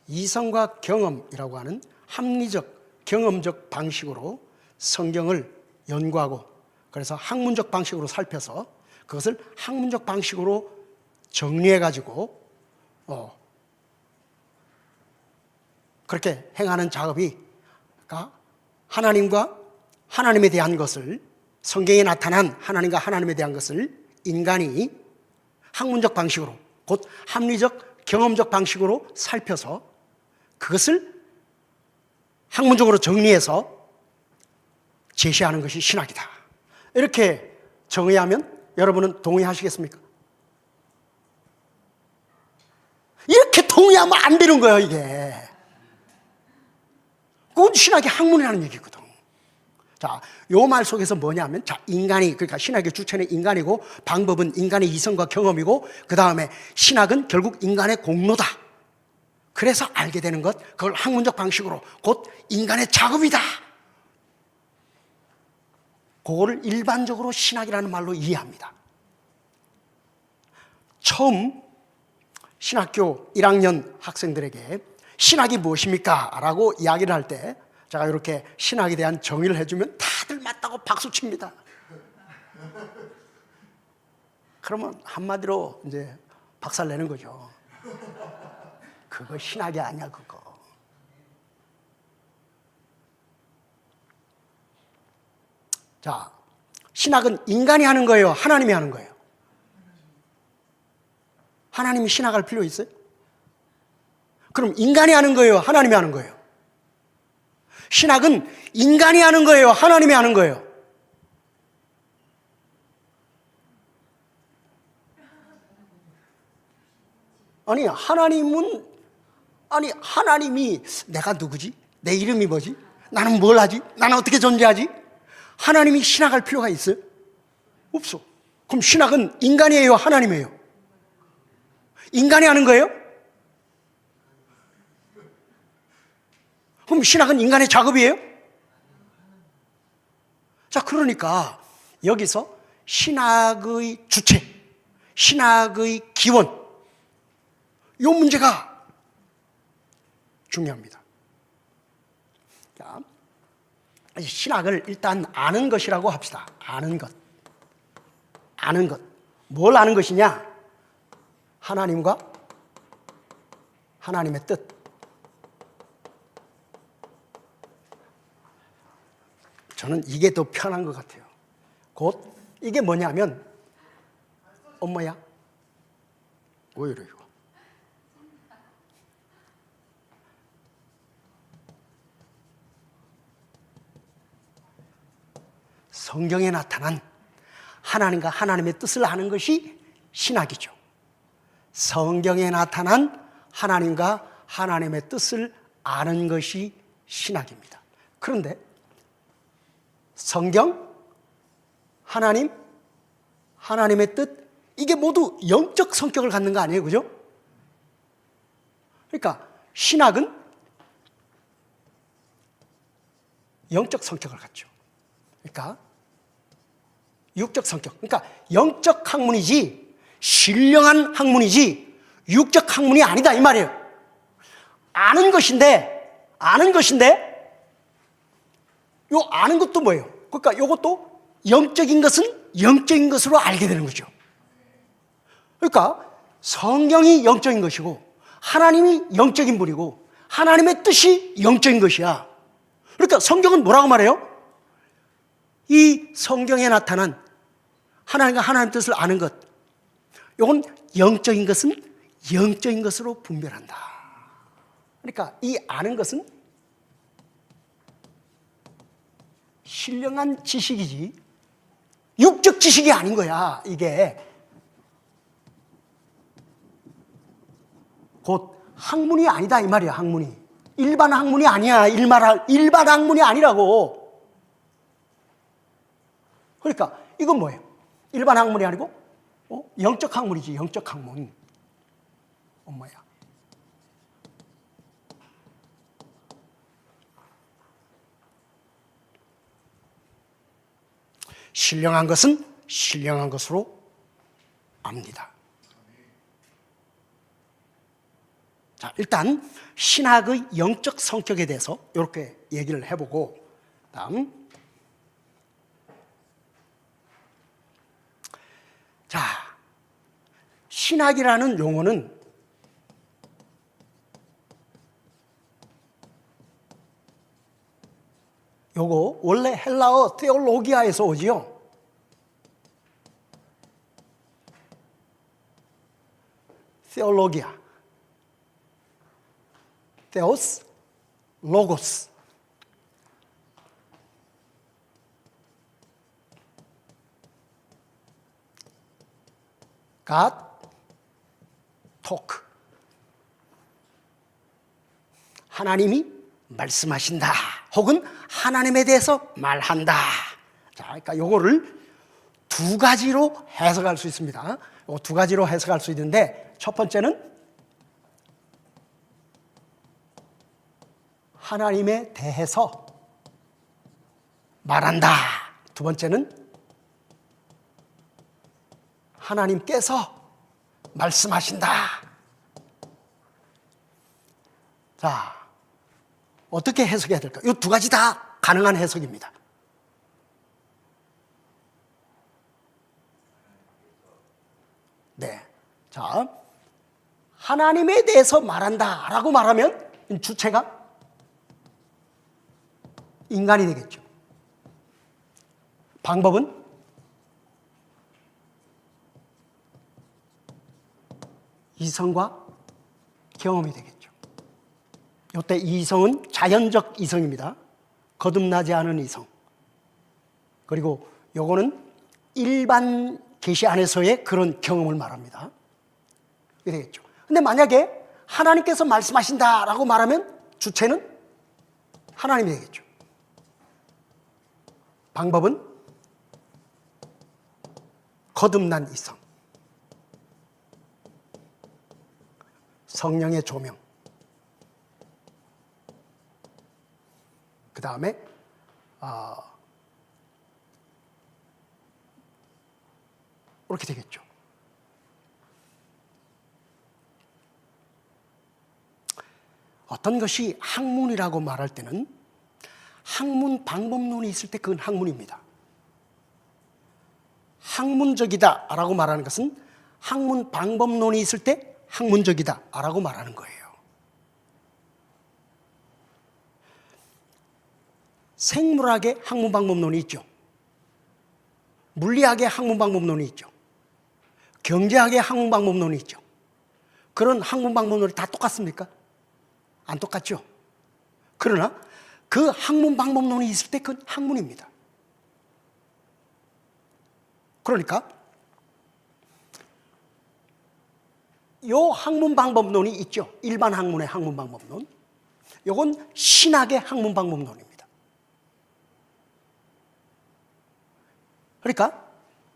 이성과 경험이라고 하는 합리적, 경험적 방식으로 성경을 연구하고, 그래서 학문적 방식으로 살펴서 그것을 학문적 방식으로 정리해가지고 그렇게 행하는 작업이, 그러니까 하나님과 하나님에 대한 것을, 성경에 나타난 하나님과 하나님에 대한 것을 인간이 학문적 방식으로, 곧 합리적, 경험적 방식으로 살펴서 그것을 학문적으로 정리해서 제시하는 것이 신학이다. 이렇게 정의하면 여러분은 동의하시겠습니까? 이렇게 동의하면 안 되는 거예요, 이게. 그건 신학의 학문이라는 얘기거든. 자, 요 말 속에서 뭐냐면, 자, 인간이, 그러니까 신학의 주체는 인간이고, 방법은 인간의 이성과 경험이고, 그 다음에 신학은 결국 인간의 공로다. 그래서 알게 되는 것, 그걸 학문적 방식으로, 곧 인간의 작업이다. 그거를 일반적으로 신학이라는 말로 이해합니다. 처음 신학교 1학년 학생들에게 신학이 무엇입니까? 라고 이야기를 할 때 제가 이렇게 신학에 대한 정의를 해주면 다들 맞다고 박수칩니다. 그러면 한마디로 이제 박살 내는 거죠. 그거 신학이 아니야, 그거. 자, 신학은 인간이 하는 거예요? 하나님이 하는 거예요? 하나님이 신학할 필요 있어요? 그럼 인간이 하는 거예요? 하나님이 하는 거예요? 신학은 인간이 하는 거예요? 하나님이 하는 거예요? 아니, 하나님이 내가 누구지? 내 이름이 뭐지? 나는 뭘 하지? 나는 어떻게 존재하지? 하나님이 신학할 필요가 있어요? 없어. 그럼 신학은 인간이에요? 하나님이에요? 인간이 하는 거예요? 그럼 신학은 인간의 작업이에요? 자, 그러니까 여기서 신학의 주체, 신학의 기원, 이 문제가 중요합니다. 자, 신학을 일단 아는 것이라고 합시다. 아는 것. 아는 것. 뭘 아는 것이냐? 하나님과 하나님의 뜻. 저는 이게 더 편한 것 같아요. 곧 이게 뭐냐면, 엄마야, 왜 이래 이거? 성경에 나타난 하나님과 하나님의 뜻을 아는 것이 신학이죠. 성경에 나타난 하나님과 하나님의 뜻을 아는 것이 신학입니다. 그런데 성경, 하나님, 하나님의 뜻, 이게 모두 영적 성격을 갖는 거 아니에요? 그죠? 그러니까 신학은 영적 성격을 갖죠. 그러니까 육적 성격, 그러니까 영적 학문이지 신령한 학문이지 육적 학문이 아니다, 이 말이에요. 아는 것인데 요 아는 것도 뭐예요? 그러니까 요것도 영적인 것은 영적인 것으로 알게 되는 거죠. 그러니까 성경이 영적인 것이고 하나님이 영적인 분이고 하나님의 뜻이 영적인 것이야. 그러니까 성경은 뭐라고 말해요? 이 성경에 나타난 하나님과 하나님의 뜻을 아는 것, 이건 영적인 것은 영적인 것으로 분별한다. 그러니까 이 아는 것은 신령한 지식이지 육적 지식이 아닌 거야. 이게 곧 학문이 아니다 이 말이야. 학문이 일반 학문이 아니야. 일반 학문이 아니라고. 그러니까 이건 뭐예요? 일반 학문이 아니고 영적 학문이지. 영적 학문. 뭐야? 신령한 것은 신령한 것으로 압니다. 자, 일단 신학의 영적 성격에 대해서 이렇게 얘기를 해보고, 다음, 자, 신학이라는 용어는 요거 원래 헬라어 테올로기아에서 오지요. 테올로기아, 테오스, 로고스. God, talk. 하나님이 말씀하신다. 혹은 하나님에 대해서 말한다. 자, 그러니까 요거를 두 가지로 해석할 수 있습니다. 두 가지로 해석할 수 있는데, 첫 번째는 하나님에 대해서 말한다. 두 번째는 하나님께서 말씀하신다. 자, 어떻게 해석해야 될까? 이 두 가지 다 가능한 해석입니다. 네. 자, 하나님에 대해서 말한다 라고 말하면 주체가 인간이 되겠죠. 방법은 이성과 경험이 되겠죠. 이때 이성은 자연적 이성입니다. 거듭나지 않은 이성. 그리고 요거는 일반 계시 안에서의 그런 경험을 말합니다. 이게 되겠죠. 근데 만약에 하나님께서 말씀하신다라고 말하면 주체는 하나님이 되겠죠. 방법은 거듭난 이성. 성령의 조명. 그 다음에 이렇게 되겠죠. 어떤 것이 학문이라고 말할 때는 학문 방법론이 있을 때 그건 학문입니다. 학문적이다라고 말하는 것은 학문 방법론이 있을 때 학문적이다라고 말하는 거예요. 생물학의 학문 방법론이 있죠. 물리학의 학문 방법론이 있죠. 경제학의 학문 방법론이 있죠. 그런 학문 방법론이 다 똑같습니까? 안 똑같죠. 그러나 그 학문 방법론이 있을 때 그건 학문입니다. 그러니까 요 학문 방법론이 있죠. 일반 학문의 학문 방법론. 요건 신학의 학문 방법론입니다. 그러니까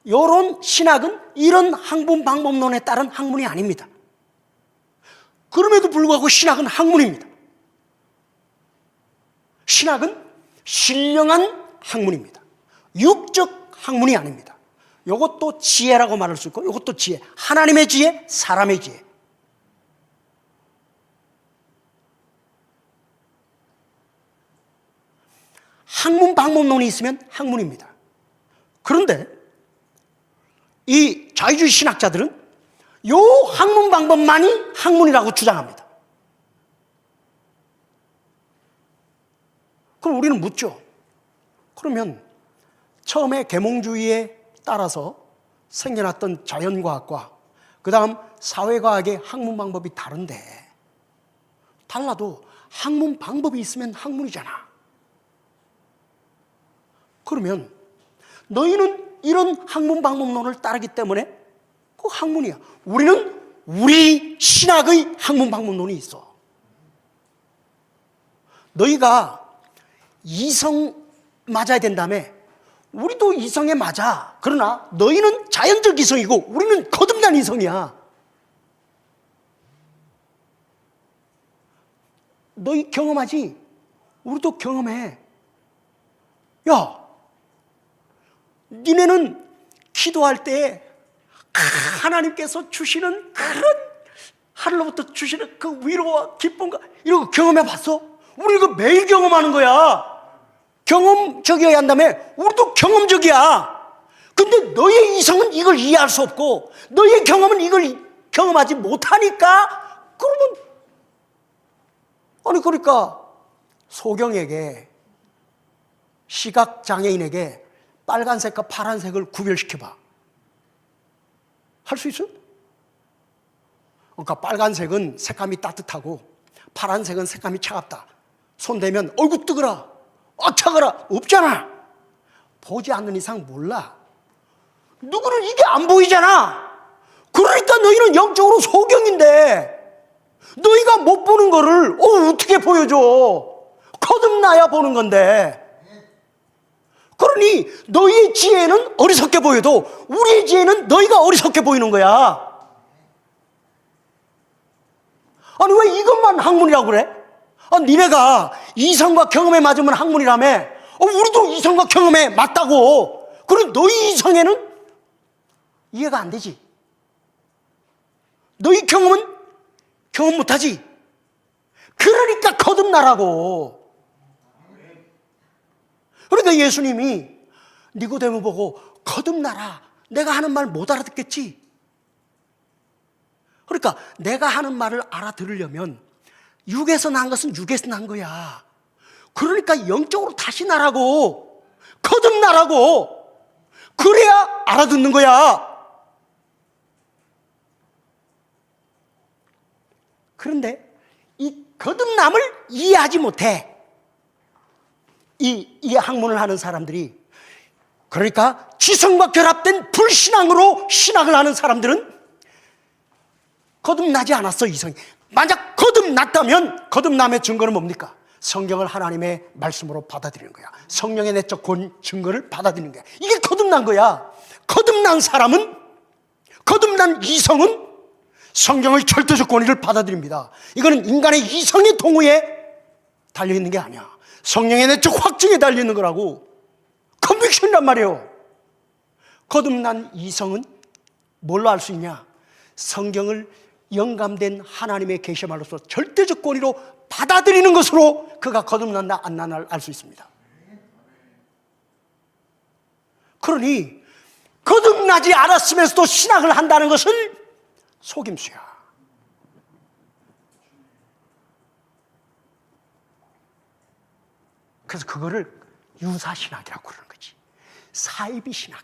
요런 신학은 이런 학문 방법론에 따른 학문이 아닙니다. 그럼에도 불구하고 신학은 학문입니다. 신학은 신령한 학문입니다. 육적 학문이 아닙니다. 이것도 지혜라고 말할 수 있고 이것도 지혜. 하나님의 지혜, 사람의 지혜. 학문 방법론이 있으면 학문입니다. 그런데 이 자유주의 신학자들은 요 학문 방법만이 학문이라고 주장합니다. 그럼 우리는 묻죠. 그러면 처음에 계몽주의에 따라서 생겨났던 자연과학과 그 다음 사회과학의 학문 방법이 다른데, 달라도 학문 방법이 있으면 학문이잖아. 그러면 너희는 이런 학문 방법론을 따르기 때문에 그 학문이야. 우리는 우리 신학의 학문 방법론이 있어. 너희가 이성 맞아야 된다며. 우리도 이성에 맞아. 그러나 너희는 자연적 이성이고 우리는 거듭난 이성이야. 너희 경험하지? 우리도 경험해. 야, 니네는 기도할 때 하나님께서 주시는 그런, 하늘로부터 주시는 그 위로와 기쁨과 이런 거 경험해 봤어? 우리 이거 매일 경험하는 거야. 경험적이어야 한다며. 우리도 경험적이야. 근데 너의 이성은 이걸 이해할 수 없고 너의 경험은 이걸 경험하지 못하니까, 그러면 아니, 그러니까 소경에게, 시각장애인에게 빨간색과 파란색을 구별시켜봐. 할 수 있어? 그러니까 빨간색은 색감이 따뜻하고 파란색은 색감이 차갑다. 손 대면 어이구 뜨거라, 차가라. 없잖아. 보지 않는 이상 몰라. 누구는 이게 안 보이잖아. 그러니까 너희는 영적으로 소경인데 너희가 못 보는 거를 어떻게 보여줘? 거듭나야 보는 건데. 그러니 너희의 지혜는 어리석게 보여도 우리의 지혜는 너희가 어리석게 보이는 거야. 아니, 왜 이것만 학문이라고 그래? 니네가 이성과 경험에 맞으면 학문이라며. 우리도 이성과 경험에 맞다고. 그럼 너희 이성에는 이해가 안 되지. 너희 경험은 경험 못하지. 그러니까 거듭나라고. 그러니까 예수님이 니고데모 보고 거듭나라. 내가 하는 말 못 알아듣겠지. 그러니까 내가 하는 말을 알아들으려면 육에서 난 것은 육에서 난 거야. 그러니까 영적으로 다시 나라고. 거듭나라고. 그래야 알아듣는 거야. 그런데 이 거듭남을 이해하지 못해. 이 학문을 하는 사람들이. 그러니까 지성과 결합된 불신앙으로 신학을 하는 사람들은 거듭나지 않았어, 이성이. 만약 거듭났다면 거듭남의 증거는 뭡니까? 성경을 하나님의 말씀으로 받아들이는 거야. 성령의 내적 증거를 받아들이는 거야. 이게 거듭난 거야. 거듭난 사람은, 거듭난 이성은 성경의 절대적 권위를 받아들입니다. 이거는 인간의 이성의 동의에 달려있는 게 아니야. 성령의 내적 확증에 달려있는 거라고. 컨빅션이란 말이에요. 거듭난 이성은 뭘로 알 수 있냐? 성경을 영감된 하나님의 계시말로서 절대적 권위로 받아들이는 것으로 그가 거듭난다 안 난다를 알 수 있습니다. 그러니 거듭나지 않았으면서도 신학을 한다는 것은 속임수야. 그래서 그거를 유사신학이라고 그러는 거지. 사이비신학.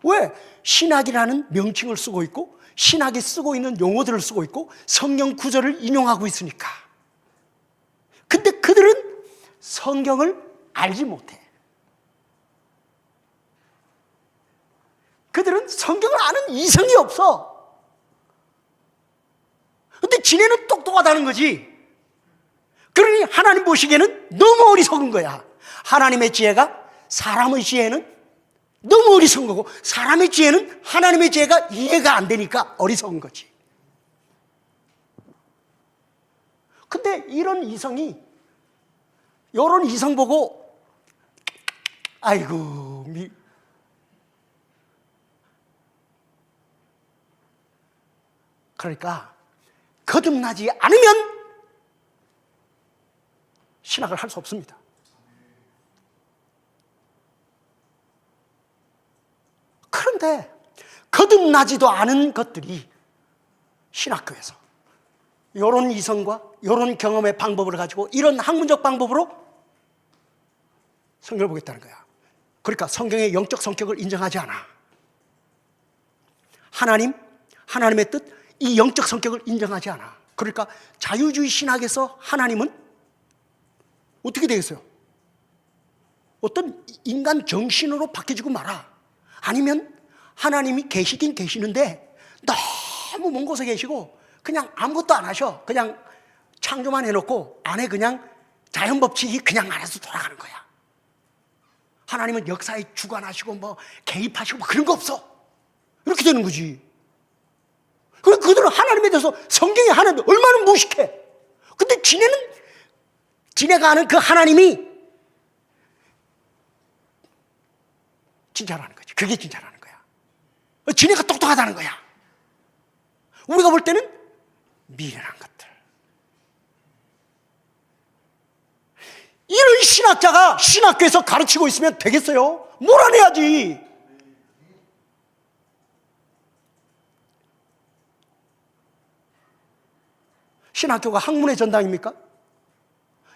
왜? 신학이라는 명칭을 쓰고 있고 신학이 쓰고 있는 용어들을 쓰고 있고 성경 구절을 인용하고 있으니까. 근데 그들은 성경을 알지 못해. 그들은 성경을 아는 이성이 없어. 근데 지네는 똑똑하다는 거지. 그러니 하나님 보시기에는 너무 어리석은 거야. 하나님의 지혜가 사람의 지혜는 너무 어리석은 거고 사람의 지혜는 하나님의 지혜가 이해가 안 되니까 어리석은 거지. 근데 이런 이성이 이런 이성 보고 아이고 그러니까 거듭나지 않으면 신학을 할 수 없습니다. 그런데 거듭나지도 않은 것들이 신학교에서 이런 이성과 이런 경험의 방법을 가지고 이런 학문적 방법으로 성경을 보겠다는 거야. 그러니까 성경의 영적 성격을 인정하지 않아. 하나님의 뜻, 이 영적 성격을 인정하지 않아. 그러니까 자유주의 신학에서 하나님은 어떻게 되겠어요? 어떤 인간 정신으로 바뀌어지고 말아. 아니면 하나님이 계시긴 계시는데 너무 먼 곳에 계시고 그냥 아무것도 안 하셔. 그냥 창조만 해놓고 안에 그냥 자연법칙이 그냥 알아서 돌아가는 거야. 하나님은 역사에 주관하시고 뭐 개입하시고 뭐 그런 거 없어. 이렇게 되는 거지. 그들은 하나님에 대해서 성경에 하나님 얼마나 무식해. 근데 지네가 아는 그 하나님이 진짜라는 거지. 그게 진짜라는 거야. 지네가 똑똑하다는 거야. 우리가 볼 때는 미련한 것들. 이런 신학자가 신학교에서 가르치고 있으면 되겠어요? 몰아내야지. 신학교가 학문의 전당입니까?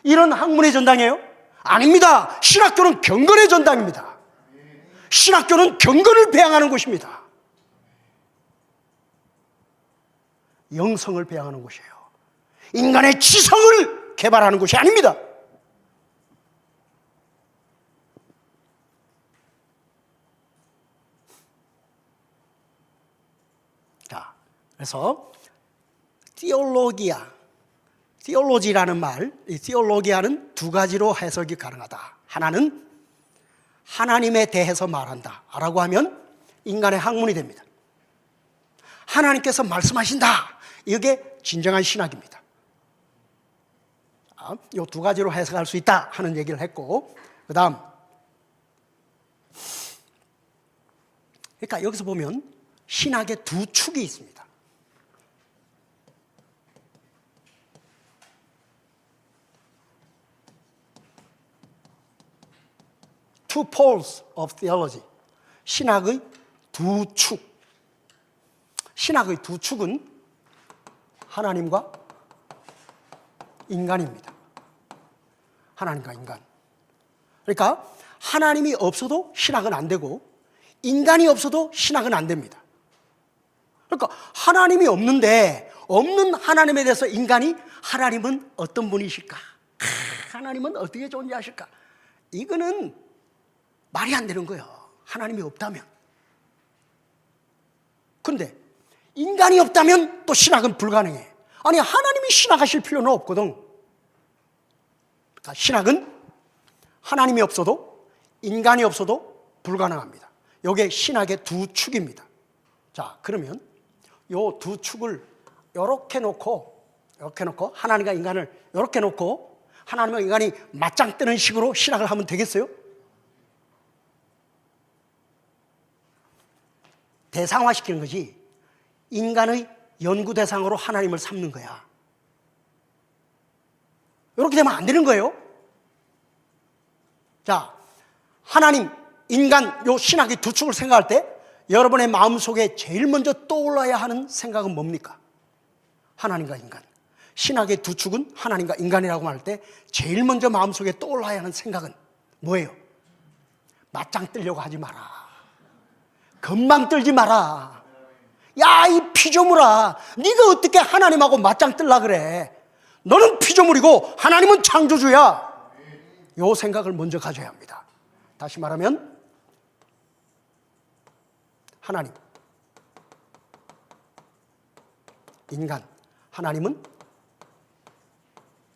이런 학문의 전당이에요? 아닙니다. 신학교는 경건의 전당입니다. 신학교는 경건을 배양하는 곳입니다. 영성을 배양하는 곳이에요. 인간의 지성을 개발하는 곳이 아닙니다. 자, 그래서 티올로지라는 말, 이 티올로기아는 두 가지로 해석이 가능하다. 하나는 하나님에 대해서 말한다 라고 하면 인간의 학문이 됩니다. 하나님께서 말씀하신다. 이게 진정한 신학입니다. 이 두 가지로 해석할 수 있다 하는 얘기를 했고, 그 다음, 그러니까 여기서 보면 신학의 두 축이 있습니다. Two poles of theology. 신학의 두 축. 신학의 두 축은 하나님과 인간입니다. 하나님과 인간. 그러니까 하나님이 없어도 신학은 안 되고 인간이 없어도 신학은 안 됩니다. 그러니까 하나님이 없는데 없는 하나님에 대해서 인간이 하나님은 어떤 분이실까? 하나님은 어떻게 존재하실까? 이거는 말이 안 되는 거예요. 하나님이 없다면. 그런데 인간이 없다면 또 신학은 불가능해. 아니, 하나님이 신학하실 필요는 없거든. 그러니까 신학은 하나님이 없어도 인간이 없어도 불가능합니다. 이게 신학의 두 축입니다. 자, 그러면 이 두 축을 이렇게 놓고 하나님과 인간을 이렇게 놓고 하나님과 인간이 맞짱 뜨는 식으로 신학을 하면 되겠어요? 대상화시키는 거지. 인간의 연구 대상으로 하나님을 삼는 거야. 이렇게 되면 안 되는 거예요. 자, 하나님, 인간, 요 신학의 두 축을 생각할 때 여러분의 마음속에 제일 먼저 떠올라야 하는 생각은 뭡니까? 하나님과 인간. 신학의 두 축은 하나님과 인간이라고 말할 때 제일 먼저 마음속에 떠올라야 하는 생각은 뭐예요? 맞짱 뜨려고 하지 마라. 금방 떨지 마라. 야, 이 피조물아, 네가 어떻게 하나님하고 맞짱 뜰라 그래? 너는 피조물이고 하나님은 창조주야. 이 생각을 먼저 가져야 합니다. 다시 말하면 하나님, 인간, 하나님은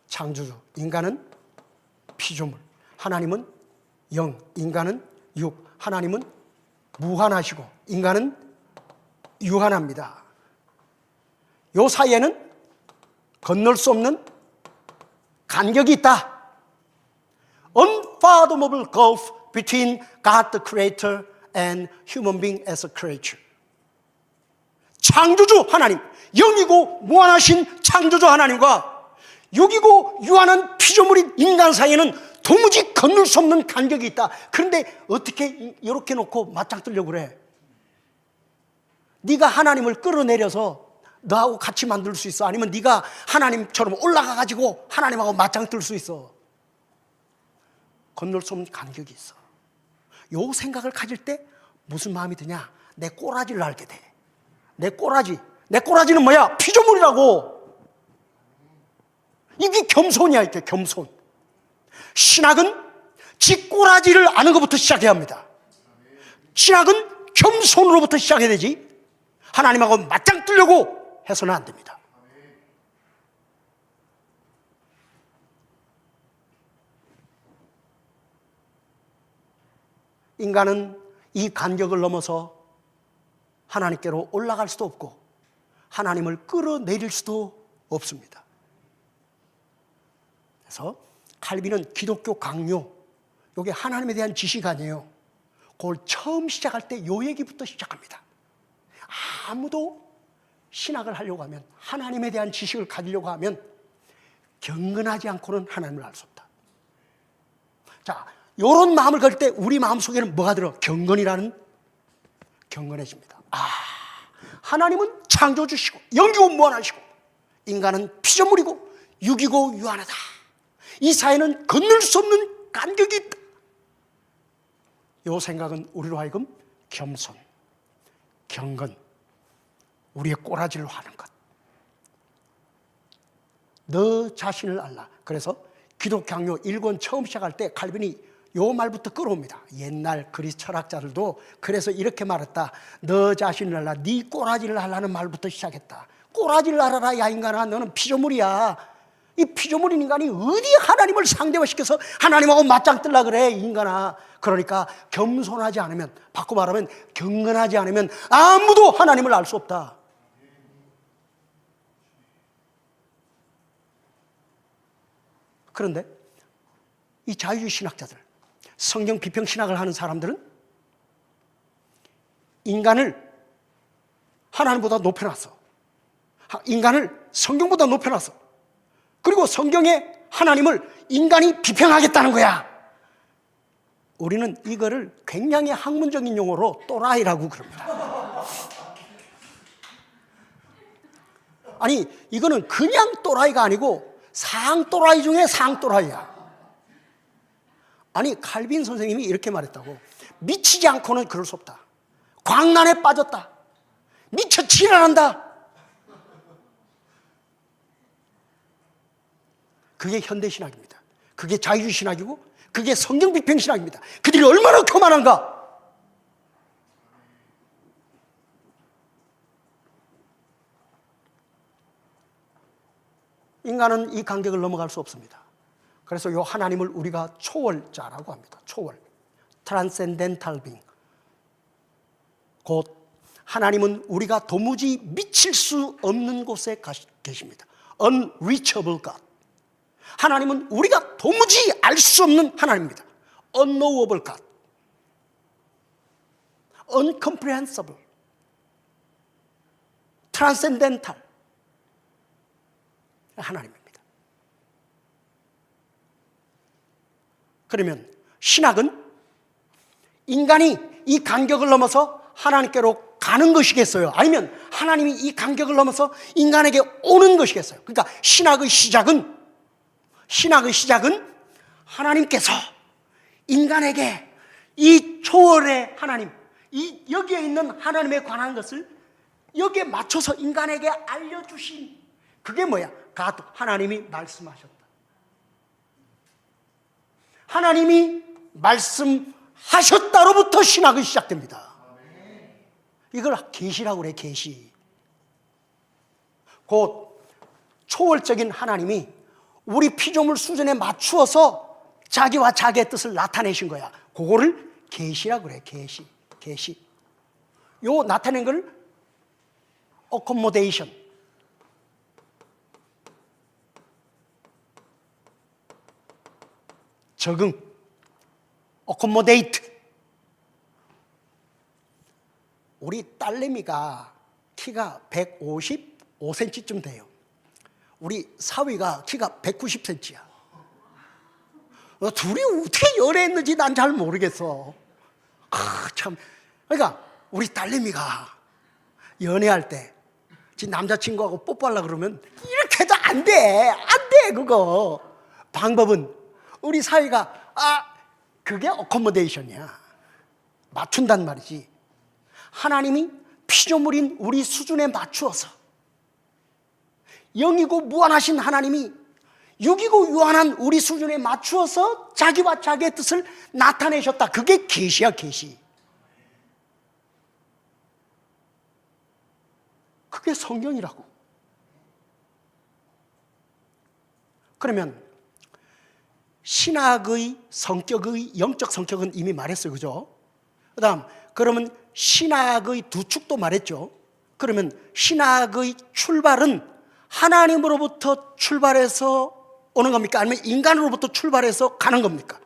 창조주, 인간은 피조물, 하나님은 영, 인간은 육, 하나님은 무한하시고 인간은 유한합니다. 요 사이에는 건널 수 없는 간격이 있다. Unfathomable gulf between God the Creator and human being as a creature. 창조주 하나님, 영이고 무한하신 창조주 하나님과 육이고 유한한 피조물인 인간 사이에는 도무지 건널 수 없는 간격이 있다. 그런데 어떻게 이렇게 놓고 맞짱 뜨려고 그래? 네가 하나님을 끌어내려서 너하고 같이 만들 수 있어? 아니면 네가 하나님처럼 올라가가지고 하나님하고 맞짱 뜰 수 있어? 건널 수 없는 간격이 있어. 요 생각을 가질 때 무슨 마음이 드냐? 내 꼬라지를 알게 돼. 내 꼬라지는 뭐야? 피조물이라고. 이게 겸손이야. 이게 겸손. 신학은 지 꼬라지를 아는 것부터 시작해야 합니다. 신학은 겸손으로부터 시작해야 되지, 하나님하고 맞짱 뜨려고 해서는 안 됩니다. 인간은 이 간격을 넘어서 하나님께로 올라갈 수도 없고 하나님을 끌어내릴 수도 없습니다. 그래서 칼빈은 기독교 강요, 이게 하나님에 대한 지식 아니에요. 그걸 처음 시작할 때 요 얘기부터 시작합니다. 아무도 신학을 하려고 하면, 하나님에 대한 지식을 가지려고 하면 경건하지 않고는 하나님을 알 수 없다. 자, 이런 마음을 가질 때 우리 마음속에는 뭐가 들어? 경건이라는, 경건해집니다. 하나님은 창조주시고 영기고 무한하시고 인간은 피조물이고 육이고 유한하다. 이 사회는 건널 수 없는 간격이 있다. 이 생각은 우리로 하여금 겸손, 경건, 우리의 꼬라지를 하는 것, 너 자신을 알라. 그래서 기독강요 1권 처음 시작할 때 칼빈이 요 말부터 끌어옵니다. 옛날 그리스 철학자들도 그래서 이렇게 말했다. 너 자신을 알라. 네 꼬라지를 알라는 말부터 시작했다. 꼬라지를 알아라 야 인간아, 너는 피조물이야. 이 피조물인 인간이 어디 하나님을 상대화시켜서 하나님하고 맞짱 뜨려 그래 인간아. 그러니까 겸손하지 않으면, 바꿔 말하면 경건하지 않으면 아무도 하나님을 알 수 없다. 그런데 이 자유주의 신학자들, 성경 비평 신학을 하는 사람들은 인간을 하나님보다 높여놨어. 인간을 성경보다 높여놨어. 그리고 성경에 하나님을 인간이 비평하겠다는 거야. 우리는 이거를 굉장히 학문적인 용어로 또라이라고 그럽니다. 아니, 이거는 그냥 또라이가 아니고 상또라이 중에 상또라이야. 아니, 칼빈 선생님이 이렇게 말했다고. 미치지 않고는 그럴 수 없다. 광란에 빠졌다. 미쳐 지랄한다. 그게 현대신학입니다. 그게 자유주의 신학이고 그게 성경 비평 신학입니다. 그들이 얼마나 교만한가. 인간은 이 간격을 넘어갈 수 없습니다. 그래서 이 하나님을 우리가 초월자라고 합니다. 초월, 트랜센덴탈 빙. 곧 하나님은 우리가 도무지 미칠 수 없는 곳에 계십니다. Unreachable God. 하나님은 우리가 도무지 알 수 없는 하나님입니다. Unknowable God. Uncomprehensible. Transcendental. 하나님입니다. 그러면 신학은 인간이 이 간격을 넘어서 하나님께로 가는 것이겠어요? 아니면 하나님이 이 간격을 넘어서 인간에게 오는 것이겠어요? 그러니까 신학의 시작은 하나님께서 인간에게 이 초월의 하나님, 이 여기에 있는 하나님에 관한 것을 여기에 맞춰서 인간에게 알려주신, 그게 뭐야? God, 하나님이 말씀하셨다. 하나님이 말씀하셨다로부터 신학이 시작됩니다. 이걸 계시라고 그래, 계시. 곧 초월적인 하나님이 우리 피조물 수준에 맞추어서 자기와 자기의 뜻을 나타내신 거야. 그거를 계시라고 그래, 계시. 계시. 요 나타낸 걸 accommodation, 적응, accommodate. 우리 딸내미가 키가 155cm쯤 돼요. 우리 사위가 키가 190cm야. 둘이 어떻게 연애했는지 난 잘 모르겠어. 참. 그러니까 우리 딸내미가 연애할 때 지 남자친구하고 뽀뽀하려고 그러면 이렇게 해도 안 돼. 안 돼, 그거. 방법은 우리 사회가 그게 어코모데이션이야. 맞춘단 말이지. 하나님이 피조물인 우리 수준에 맞추어서, 영이고 무한하신 하나님이 육이고 유한한 우리 수준에 맞추어서 자기와 자기의 뜻을 나타내셨다. 그게 계시야, 계시. 그게 성경이라고. 그러면 신학의 성격의 영적 성격은 이미 말했어요, 그죠? 그러면 신학의 두 축도 말했죠. 그러면 신학의 출발은 하나님으로부터 출발해서 오는 겁니까? 아니면 인간으로부터 출발해서 가는 겁니까?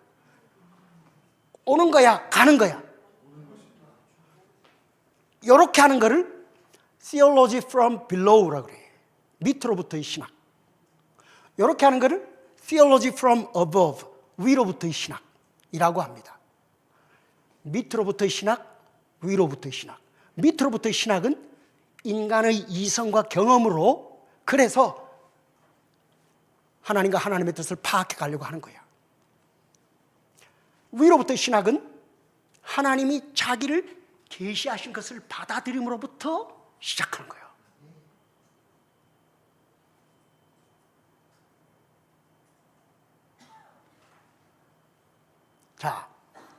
오는 거야, 가는 거야? 이렇게 하는 거를 theology from below라고 그래. 밑으로부터의 신학. 이렇게 하는 거를 theology from above, 위로부터의 신학이라고 합니다. 밑으로부터의 신학, 위로부터의 신학. 밑으로부터의 신학은 인간의 이성과 경험으로, 그래서 하나님과 하나님의 뜻을 파악해 가려고 하는 거야. 위로부터의 신학은 하나님이 자기를 계시하신 것을 받아들임으로부터 시작하는 거예요. 자,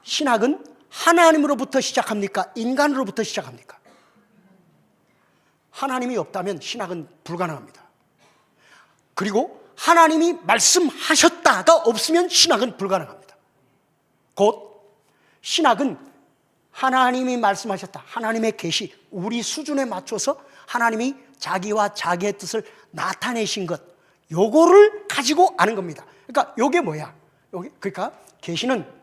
신학은 하나님으로부터 시작합니까? 인간으로부터 시작합니까? 하나님이 없다면 신학은 불가능합니다. 그리고 하나님이 말씀하셨다가 없으면 신학은 불가능합니다. 곧 신학은 하나님이 말씀하셨다, 하나님의 계시, 우리 수준에 맞춰서 하나님이 자기와 자기의 뜻을 나타내신 것, 요거를 가지고 아는 겁니다. 그러니까 요게 뭐야? 그러니까 계시는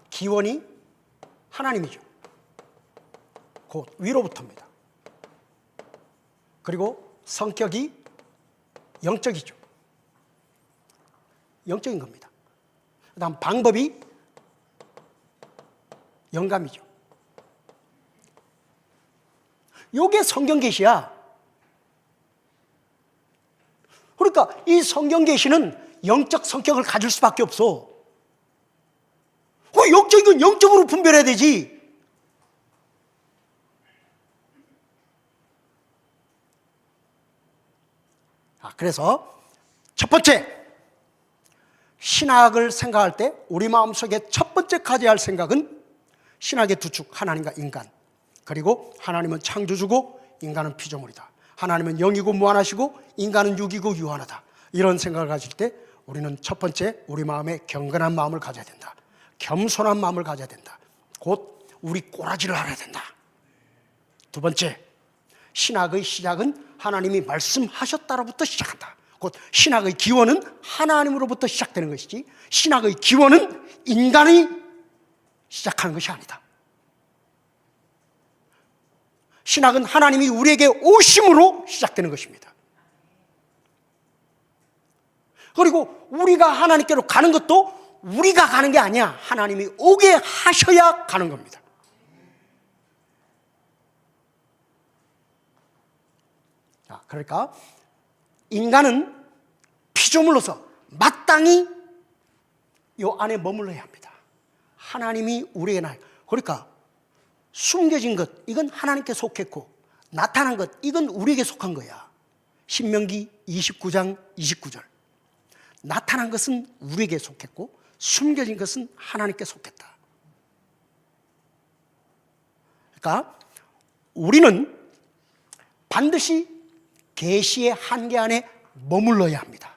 기원이 하나님이죠. 곧 위로부터입니다. 그리고 성격이 영적이죠. 영적인 겁니다. 그 다음 방법이 영감이죠. 요게 성경 계시야. 그러니까 이 성경 계시는 영적 성격을 가질 수밖에 없어. 영적인 건 영적으로 분별해야 되지. 그래서 첫 번째, 신학을 생각할 때 우리 마음속에 첫 번째 가져야 할 생각은 신학의 두 축, 하나님과 인간. 그리고 하나님은 창조주고 인간은 피조물이다. 하나님은 영이고 무한하시고 인간은 육이고 유한하다. 이런 생각을 가질 때 우리는 첫 번째, 우리 마음에 경건한 마음을 가져야 된다. 겸손한 마음을 가져야 된다. 곧 우리 꼬라지를 알아야 된다. 두 번째, 신학의 시작은 하나님이 말씀하셨다로부터 시작한다. 곧 신학의 기원은 하나님으로부터 시작되는 것이지, 신학의 기원은 인간이 시작하는 것이 아니다. 신학은 하나님이 우리에게 오심으로 시작되는 것입니다. 그리고 우리가 하나님께로 가는 것도 우리가 가는 게 아니야. 하나님이 오게 하셔야 가는 겁니다. 자, 그러니까 인간은 피조물로서 마땅히 이 안에 머물러야 합니다. 하나님이 우리에게 그러니까 숨겨진 것, 이건 하나님께 속했고, 나타난 것, 이건 우리에게 속한 거야. 신명기 29장 29절. 나타난 것은 우리에게 속했고 숨겨진 것은 하나님께 속했다. 그러니까 우리는 반드시 계시의 한계 안에 머물러야 합니다.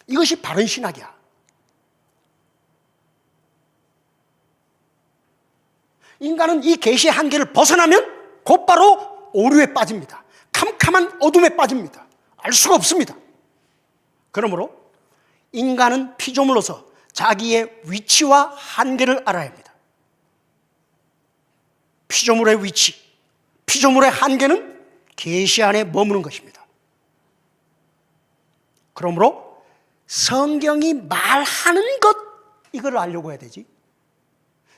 이것이 바른 신학이야. 인간은 이 계시의 한계를 벗어나면 곧바로 오류에 빠집니다. 캄캄한 어둠에 빠집니다. 알 수가 없습니다. 그러므로 인간은 피조물로서 자기의 위치와 한계를 알아야 합니다. 피조물의 위치, 피조물의 한계는 계시 안에 머무는 것입니다. 그러므로 성경이 말하는 것, 이걸 알려고 해야 되지.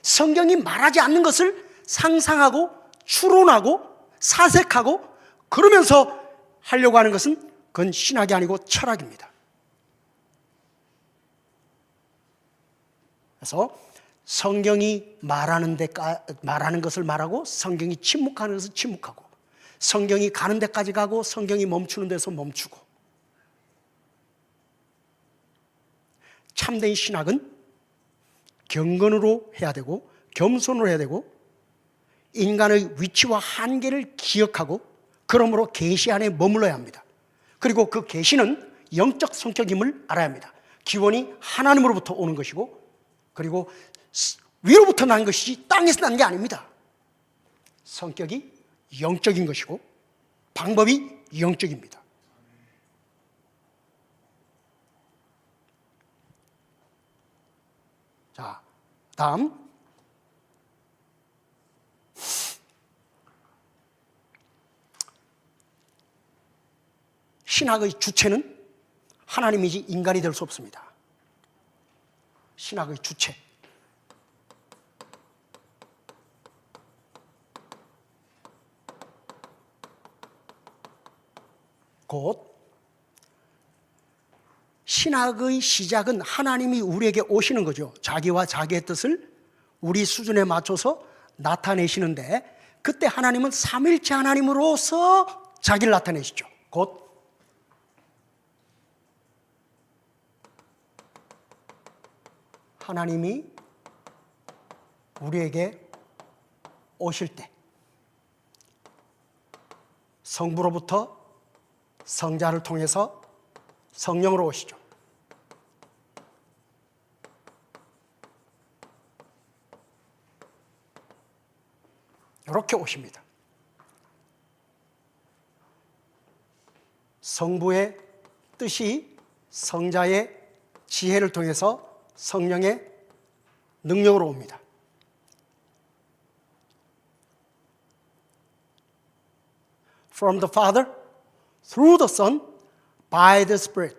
성경이 말하지 않는 것을 상상하고 추론하고 사색하고 그러면서 하려고 하는 것은 그건 신학이 아니고 철학입니다. 그래서 성경이 말하는 것을 말하고 성경이 침묵하는 것을 침묵하고 성경이 가는 데까지 가고 성경이 멈추는 데서 멈추고 참된 신학은 경건으로 해야 되고 겸손으로 해야 되고 인간의 위치와 한계를 기억하고 그러므로 계시 안에 머물러야 합니다. 그리고 그 계시는 영적 성격임을 알아야 합니다. 기원이 하나님으로부터 오는 것이고 그리고 위로부터 난 것이지 땅에서 난 게 아닙니다. 성격이 영적인 것이고 방법이 영적입니다. 자, 다음 신학의 주체는 하나님이지 인간이 될 수 없습니다. 신학의 주체. 곧 신학의 시작은 하나님이 우리에게 오시는 거죠. 자기와 자기의 뜻을 우리 수준에 맞춰서 나타내시는데 그때 하나님은 삼일체 하나님으로서 자기를 나타내시죠. 곧 하나님이 우리에게 오실 때 성부로부터 성자를 통해서 성령으로 오시죠. 이렇게 오십니다. 성부의 뜻이 성자의 지혜를 통해서 성령의 능력으로 옵니다. From the Father, through the Son, by the Spirit.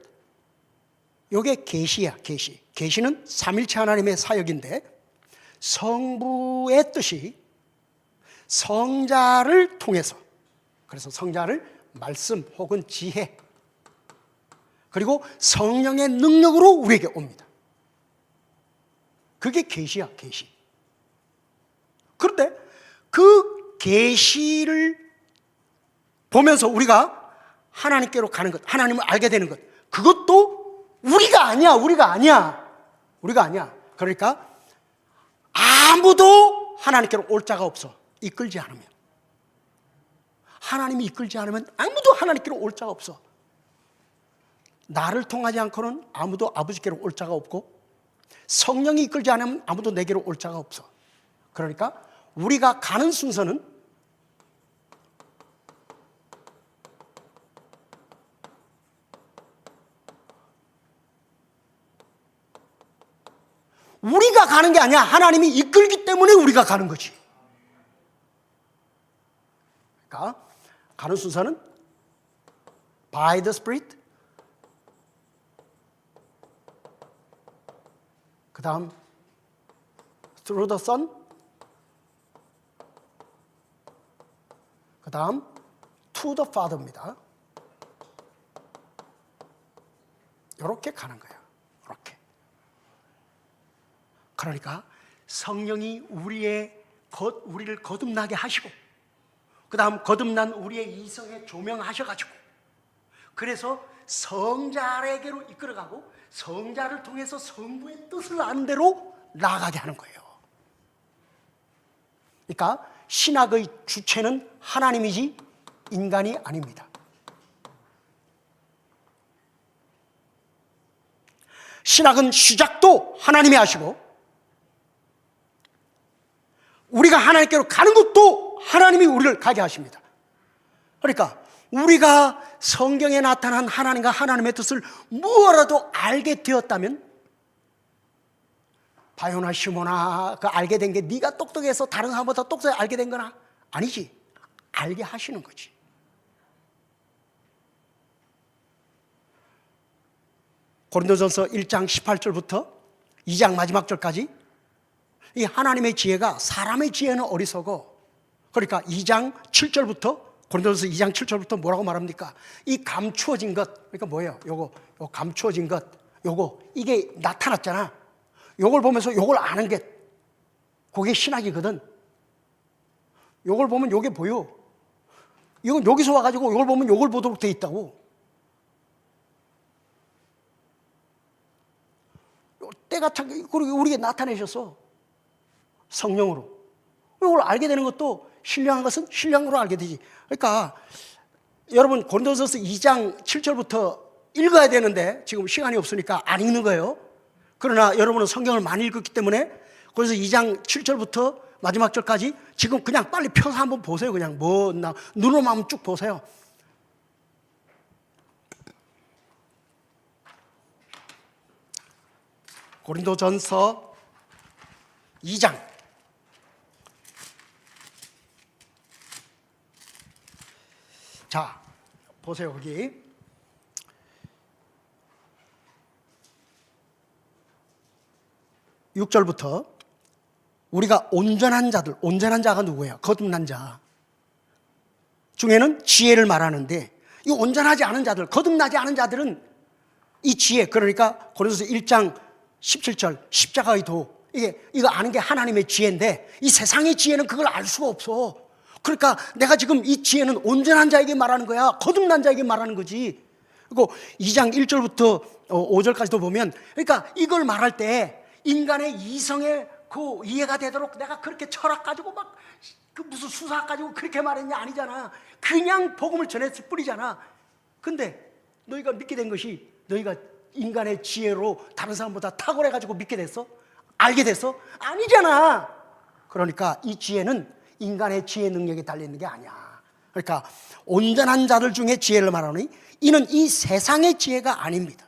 이게 계시야, 계시. 계시는 삼일체 하나님의 사역인데 성부의 뜻이 성자를 통해서, 그래서 성자를 말씀 혹은 지혜 그리고 성령의 능력으로 우리에게 옵니다. 그게 계시야, 계시. 그런데 그 계시를 보면서 우리가 하나님께로 가는 것, 하나님을 알게 되는 것, 그것도 우리가 아니야, 우리가 아니야. 우리가 아니야. 그러니까 아무도 하나님께로 올 자가 없어. 이끌지 않으면. 하나님이 이끌지 않으면 아무도 하나님께로 올 자가 없어. 나를 통하지 않고는 아무도 아버지께로 올 자가 없고 성령이 이끌지 않으면 아무도 내게로 올 자가 없어. 그러니까 우리가 가는 순서는 우리가 가는 게 아니야. 하나님이 이끌기 때문에 우리가 가는 거지. 그러니까 가는 순서는 by the Spirit, 그 다음 through the Son, 그 다음 to the Father입니다. 이렇게 가는 거예요. 이렇게. 그러니까 성령이 우리를 거듭나게 하시고 그 다음 거듭난 우리의 이성에 조명하셔가지고 그래서 성자에게로 이끌어가고 성자를 통해서 성부의 뜻을 아는 대로 나아가게 하는 거예요. 그러니까 신학의 주체는 하나님이지 인간이 아닙니다. 신학은 시작도 하나님이 하시고 우리가 하나님께로 가는 것도 하나님이 우리를 가게 하십니다. 그러니까 우리가 성경에 나타난 하나님과 하나님의 뜻을 무엇라도 알게 되었다면 바요나 시모나 그 알게 된 게 네가 똑똑해서 다른 사람보다 똑똑하게 알게 된 거나 아니지. 알게 하시는 거지. 고린도전서 1장 18절부터 2장 마지막 절까지 이 하나님의 지혜가 사람의 지혜는 어리석어. 그러니까 2장 7절부터 고린도전서 2장 7절부터 뭐라고 말합니까? 이 감추어진 것, 그러니까 뭐예요? 요거 감추어진 것, 요거 이게 나타났잖아. 요걸 보면서 요걸 아는 게 그게 신학이거든. 요걸 보면 요게 보여. 이건 여기서 와가지고 요걸 보면 요걸 보도록 돼 있다고. 때가 참 우리에게 나타내셔서 성령으로 이걸 알게 되는 것도 신령한 것은 신령으로 알게 되지. 그러니까 여러분 고린도전서 2장 7절부터 읽어야 되는데 지금 시간이 없으니까 안 읽는 거예요. 그러나 여러분은 성경을 많이 읽었기 때문에 그래서 2장 7절부터 마지막 절까지 지금 그냥 빨리 펴서 한번 보세요. 그냥 눈으로만 한번 쭉 보세요. 고린도전서 2장 자 보세요. 거기 6절부터 우리가 온전한 자들, 온전한 자가 누구예요? 거듭난 자 중에는 지혜를 말하는데 이 온전하지 않은 자들, 거듭나지 않은 자들은 이 지혜, 그러니까 고린도서 1장 17절 십자가의 도, 이거 아는 게 하나님의 지혜인데 이 세상의 지혜는 그걸 알 수가 없어. 그러니까 내가 지금 이 지혜는 온전한 자에게 말하는 거야. 거듭난 자에게 말하는 거지. 그리고 2장 1절부터 5절까지도 보면, 그러니까 이걸 말할 때 인간의 이성에 그 이해가 되도록 내가 그렇게 철학 가지고 막 그 무슨 수사 가지고 그렇게 말했냐 아니잖아. 그냥 복음을 전했을 뿐이잖아. 근데 너희가 믿게 된 것이 너희가 인간의 지혜로 다른 사람보다 탁월해 가지고 믿게 됐어? 알게 됐어? 아니잖아. 그러니까 이 지혜는 인간의 지혜 능력에 달려있는 게 아니야. 그러니까 온전한 자들 중에 지혜를 말하니 이는 이 세상의 지혜가 아닙니다.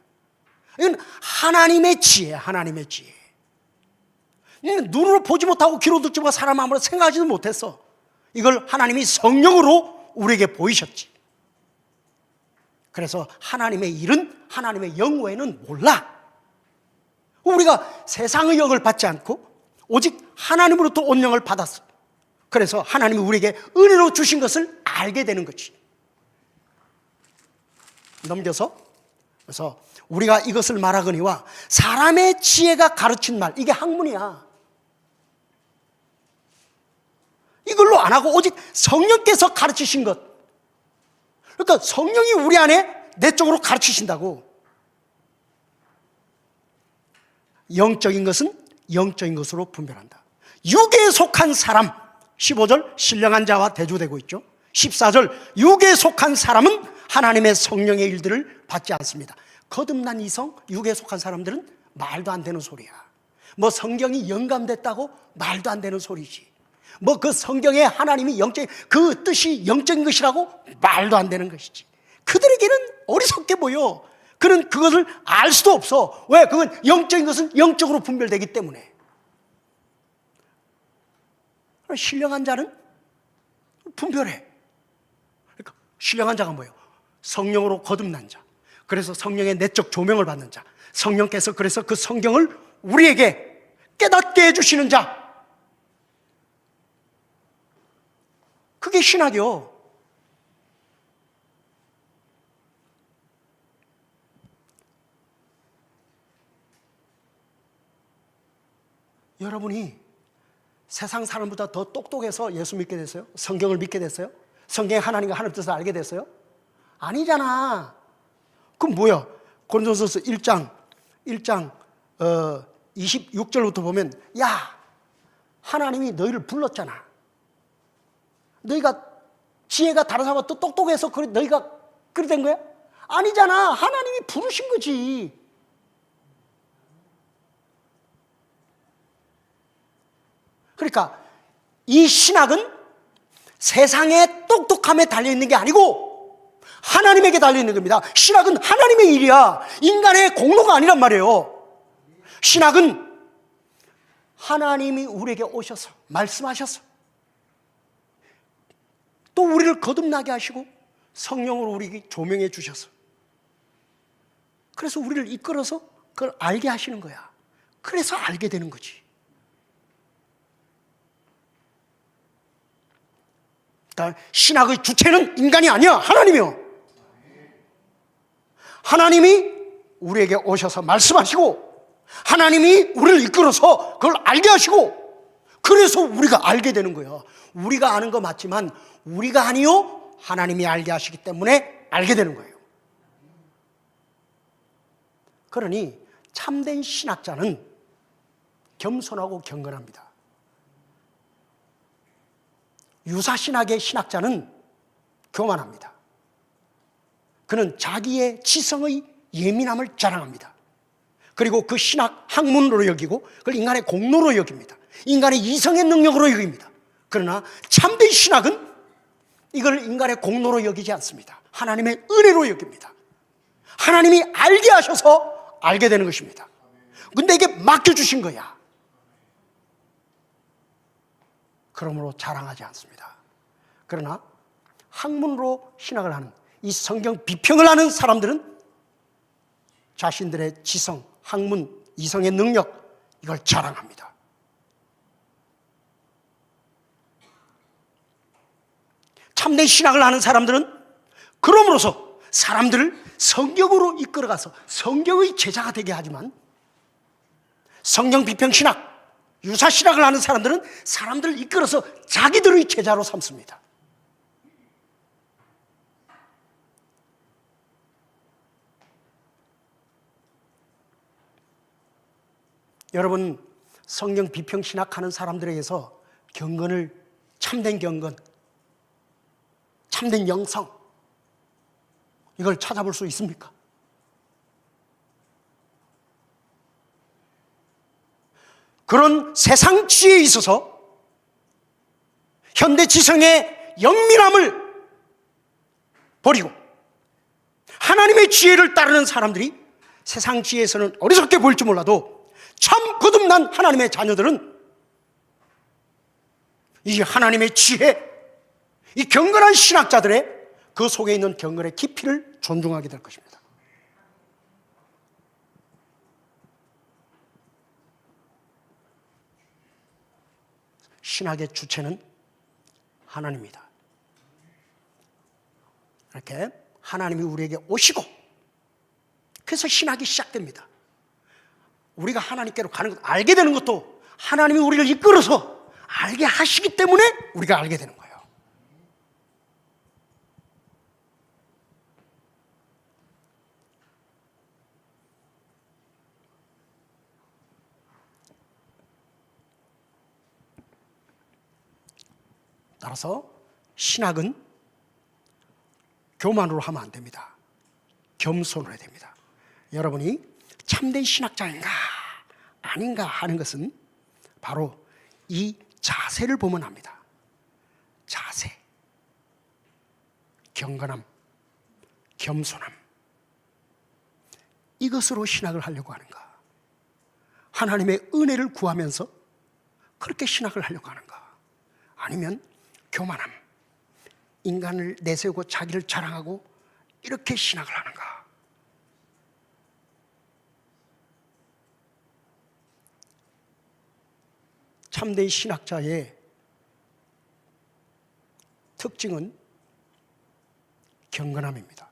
이건 하나님의 지혜, 하나님의 지혜. 눈으로 보지 못하고 귀로 듣지 못하고 사람 아무나 생각하지도 못했어. 이걸 하나님이 성령으로 우리에게 보이셨지. 그래서 하나님의 일은 하나님의 영 외에는 몰라. 우리가 세상의 영을 받지 않고 오직 하나님으로부터 온 영을 받았어. 그래서 하나님이 우리에게 은혜로 주신 것을 알게 되는 거지. 넘겨서 그래서 우리가 이것을 말하거니와 사람의 지혜가 가르친 말, 이게 학문이야. 이걸로 안 하고 오직 성령께서 가르치신 것. 그러니까 성령이 우리 안에 내적으로 가르치신다고. 영적인 것은 영적인 것으로 분별한다. 육에 속한 사람, 15절 신령한 자와 대조되고 있죠. 14절 육에 속한 사람은 하나님의 성령의 일들을 받지 않습니다. 거듭난 이성, 육에 속한 사람들은 말도 안 되는 소리야. 뭐 성경이 영감됐다고 말도 안 되는 소리지. 뭐 그 성경에 하나님이 영적인 그 뜻이 영적인 것이라고 말도 안 되는 것이지. 그들에게는 어리석게 보여. 그는 그것을 알 수도 없어. 왜? 그건 영적인 것은 영적으로 분별되기 때문에. 신령한 자는 분별해. 그러니까 신령한 자가 뭐예요? 성령으로 거듭난 자. 그래서 성령의 내적 조명을 받는 자. 성령께서 그래서 그 성경을 우리에게 깨닫게 해주시는 자. 그게 신학이요. 여러분이 세상 사람보다 더 똑똑해서 예수 믿게 됐어요? 성경을 믿게 됐어요? 성경의 하나님과 하나님 뜻을 알게 됐어요? 아니잖아. 그럼 뭐야? 고린도전서 1장 26절부터 보면, 야, 하나님이 너희를 불렀잖아. 너희가 지혜가 다른 사람보다 또 똑똑해서 너희가 그렇게 된 거야? 아니잖아. 하나님이 부르신 거지. 그러니까 이 신학은 세상의 똑똑함에 달려있는 게 아니고 하나님에게 달려있는 겁니다. 신학은 하나님의 일이야. 인간의 공로가 아니란 말이에요. 신학은 하나님이 우리에게 오셔서 말씀하셔서 또 우리를 거듭나게 하시고 성령으로 우리에게 조명해 주셔서 그래서 우리를 이끌어서 그걸 알게 하시는 거야. 그래서 알게 되는 거지. 그러니까 신학의 주체는 인간이 아니야, 하나님이요. 하나님이 우리에게 오셔서 말씀하시고 하나님이 우리를 이끌어서 그걸 알게 하시고 그래서 우리가 알게 되는 거예요. 우리가 아는 거 맞지만 우리가 아니요, 하나님이 알게 하시기 때문에 알게 되는 거예요. 그러니 참된 신학자는 겸손하고 경건합니다. 유사신학의 신학자는 교만합니다. 그는 자기의 지성의 예민함을 자랑합니다. 그리고 그 신학 학문으로 여기고 그걸 인간의 공로로 여깁니다. 인간의 이성의 능력으로 여깁니다. 그러나 참된 신학은 이걸 인간의 공로로 여기지 않습니다. 하나님의 은혜로 여깁니다. 하나님이 알게 하셔서 알게 되는 것입니다. 근데 이게 맡겨주신 거야. 그러므로 자랑하지 않습니다. 그러나 학문으로 신학을 하는, 이 성경 비평을 하는 사람들은 자신들의 지성, 학문, 이성의 능력, 이걸 자랑합니다. 참된 신학을 하는 사람들은 그럼으로써 사람들을 성경으로 이끌어가서 성경의 제자가 되게 하지만, 성경 비평 신학, 유사 신학을 하는 사람들은 사람들을 이끌어서 자기들의 제자로 삼습니다. 여러분, 성경 비평 신학하는 사람들에게서 경건을, 참된 경건, 참된 영성, 이걸 찾아볼 수 있습니까? 그런 세상 지혜에 있어서 현대 지성의 영민함을 버리고 하나님의 지혜를 따르는 사람들이 세상 지혜에서는 어리석게 보일지 몰라도 참 거듭난 하나님의 자녀들은 이 하나님의 지혜, 이 경건한 신학자들의 그 속에 있는 경건의 깊이를 존중하게 될 것입니다. 신학의 주체는 하나님입니다. 이렇게 하나님이 우리에게 오시고 그래서 신학이 시작됩니다. 우리가 하나님께로 가는 것, 알게 되는 것도 하나님이 우리를 이끌어서 알게 하시기 때문에 우리가 알게 되는 거예요. 따라서 신학은 교만으로 하면 안 됩니다. 겸손으로 해야 됩니다. 여러분이 참된 신학자인가 아닌가 하는 것은 바로 이 자세를 보면 압니다. 자세, 경건함, 겸손함, 이것으로 신학을 하려고 하는가? 하나님의 은혜를 구하면서 그렇게 신학을 하려고 하는가? 아니면 교만함, 인간을 내세우고 자기를 자랑하고 이렇게 신학을 하는가? 참된 신학자의 특징은 경건함입니다.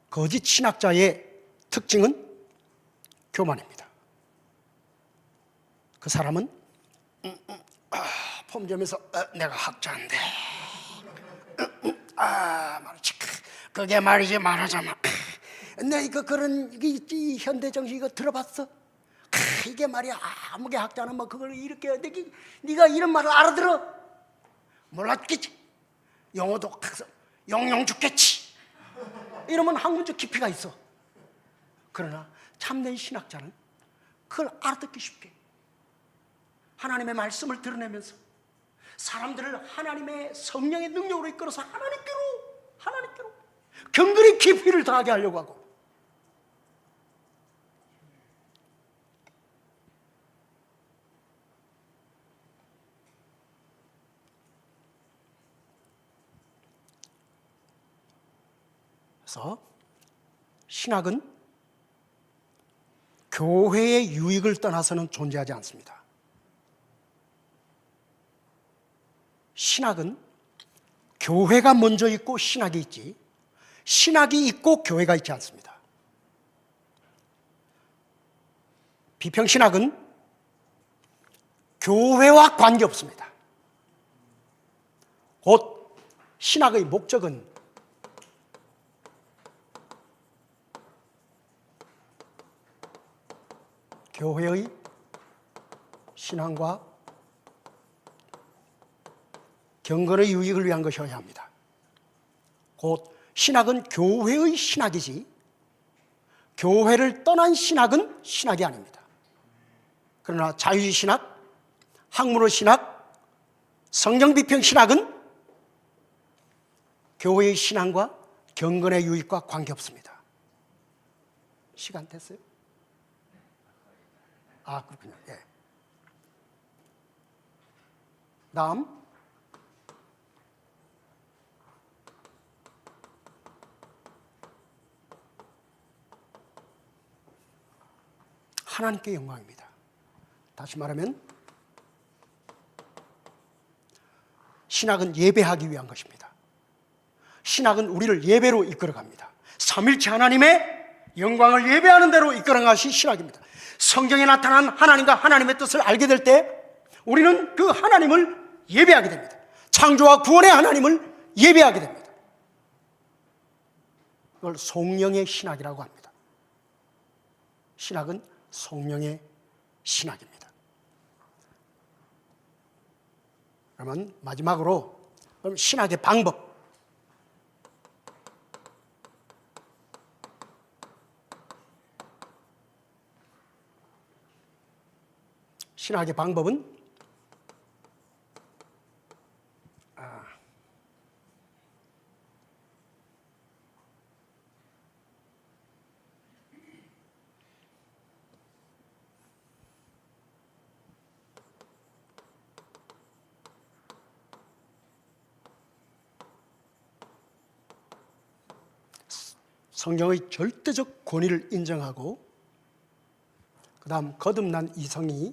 거짓 신학자의 특징은 교만입니다. 그 사람은 폼점에서 내가 학자인데 말이지, 그게 말이지 말하자면 내 이거 그런 이 현대 정신 이거 들어봤어? 이게 말이야, 아무개 학자는 뭐 그걸 이렇게 네가 이런 말을 알아들어? 몰랐겠지. 영어도 영영 죽겠지. 이러면 학문적 깊이가 있어. 그러나 참된 신학자는 그걸 알아듣기 쉽게 하나님의 말씀을 드러내면서 사람들을 하나님의 성령의 능력으로 이끌어서 하나님께로 경건의 깊이를 더하게 하려고 하고, 그래서 신학은 교회의 유익을 떠나서는 존재하지 않습니다. 신학은 교회가 먼저 있고 신학이 있지, 신학이 있고 교회가 있지 않습니다. 비평신학은 교회와 관계없습니다. 곧 신학의 목적은 교회의 신앙과 경건의 유익을 위한 것이어야 합니다. 곧 신학은 교회의 신학이지 교회를 떠난 신학은 신학이 아닙니다. 그러나 자유주의 신학, 학문의 신학, 성경비평 신학은 교회의 신앙과 경건의 유익과 관계없습니다. 시간 됐어요? 아, 그렇군요. 예. 다음. 하나님께 영광입니다. 다시 말하면 신학은 예배하기 위한 것입니다. 신학은 우리를 예배로 이끌어갑니다. 삼일체 하나님의 영광을 예배하는 대로 이끌어가는 것이 신학입니다. 성경에 나타난 하나님과 하나님의 뜻을 알게 될 때 우리는 그 하나님을 예배하게 됩니다. 창조와 구원의 하나님을 예배하게 됩니다. 이걸 성령의 신학이라고 합니다. 신학은 성령의 신학입니다. 그러면 마지막으로 그럼 신학의 방법. 신학의 방법은 성경의 절대적 권위를 인정하고 그 다음 거듭난 이성이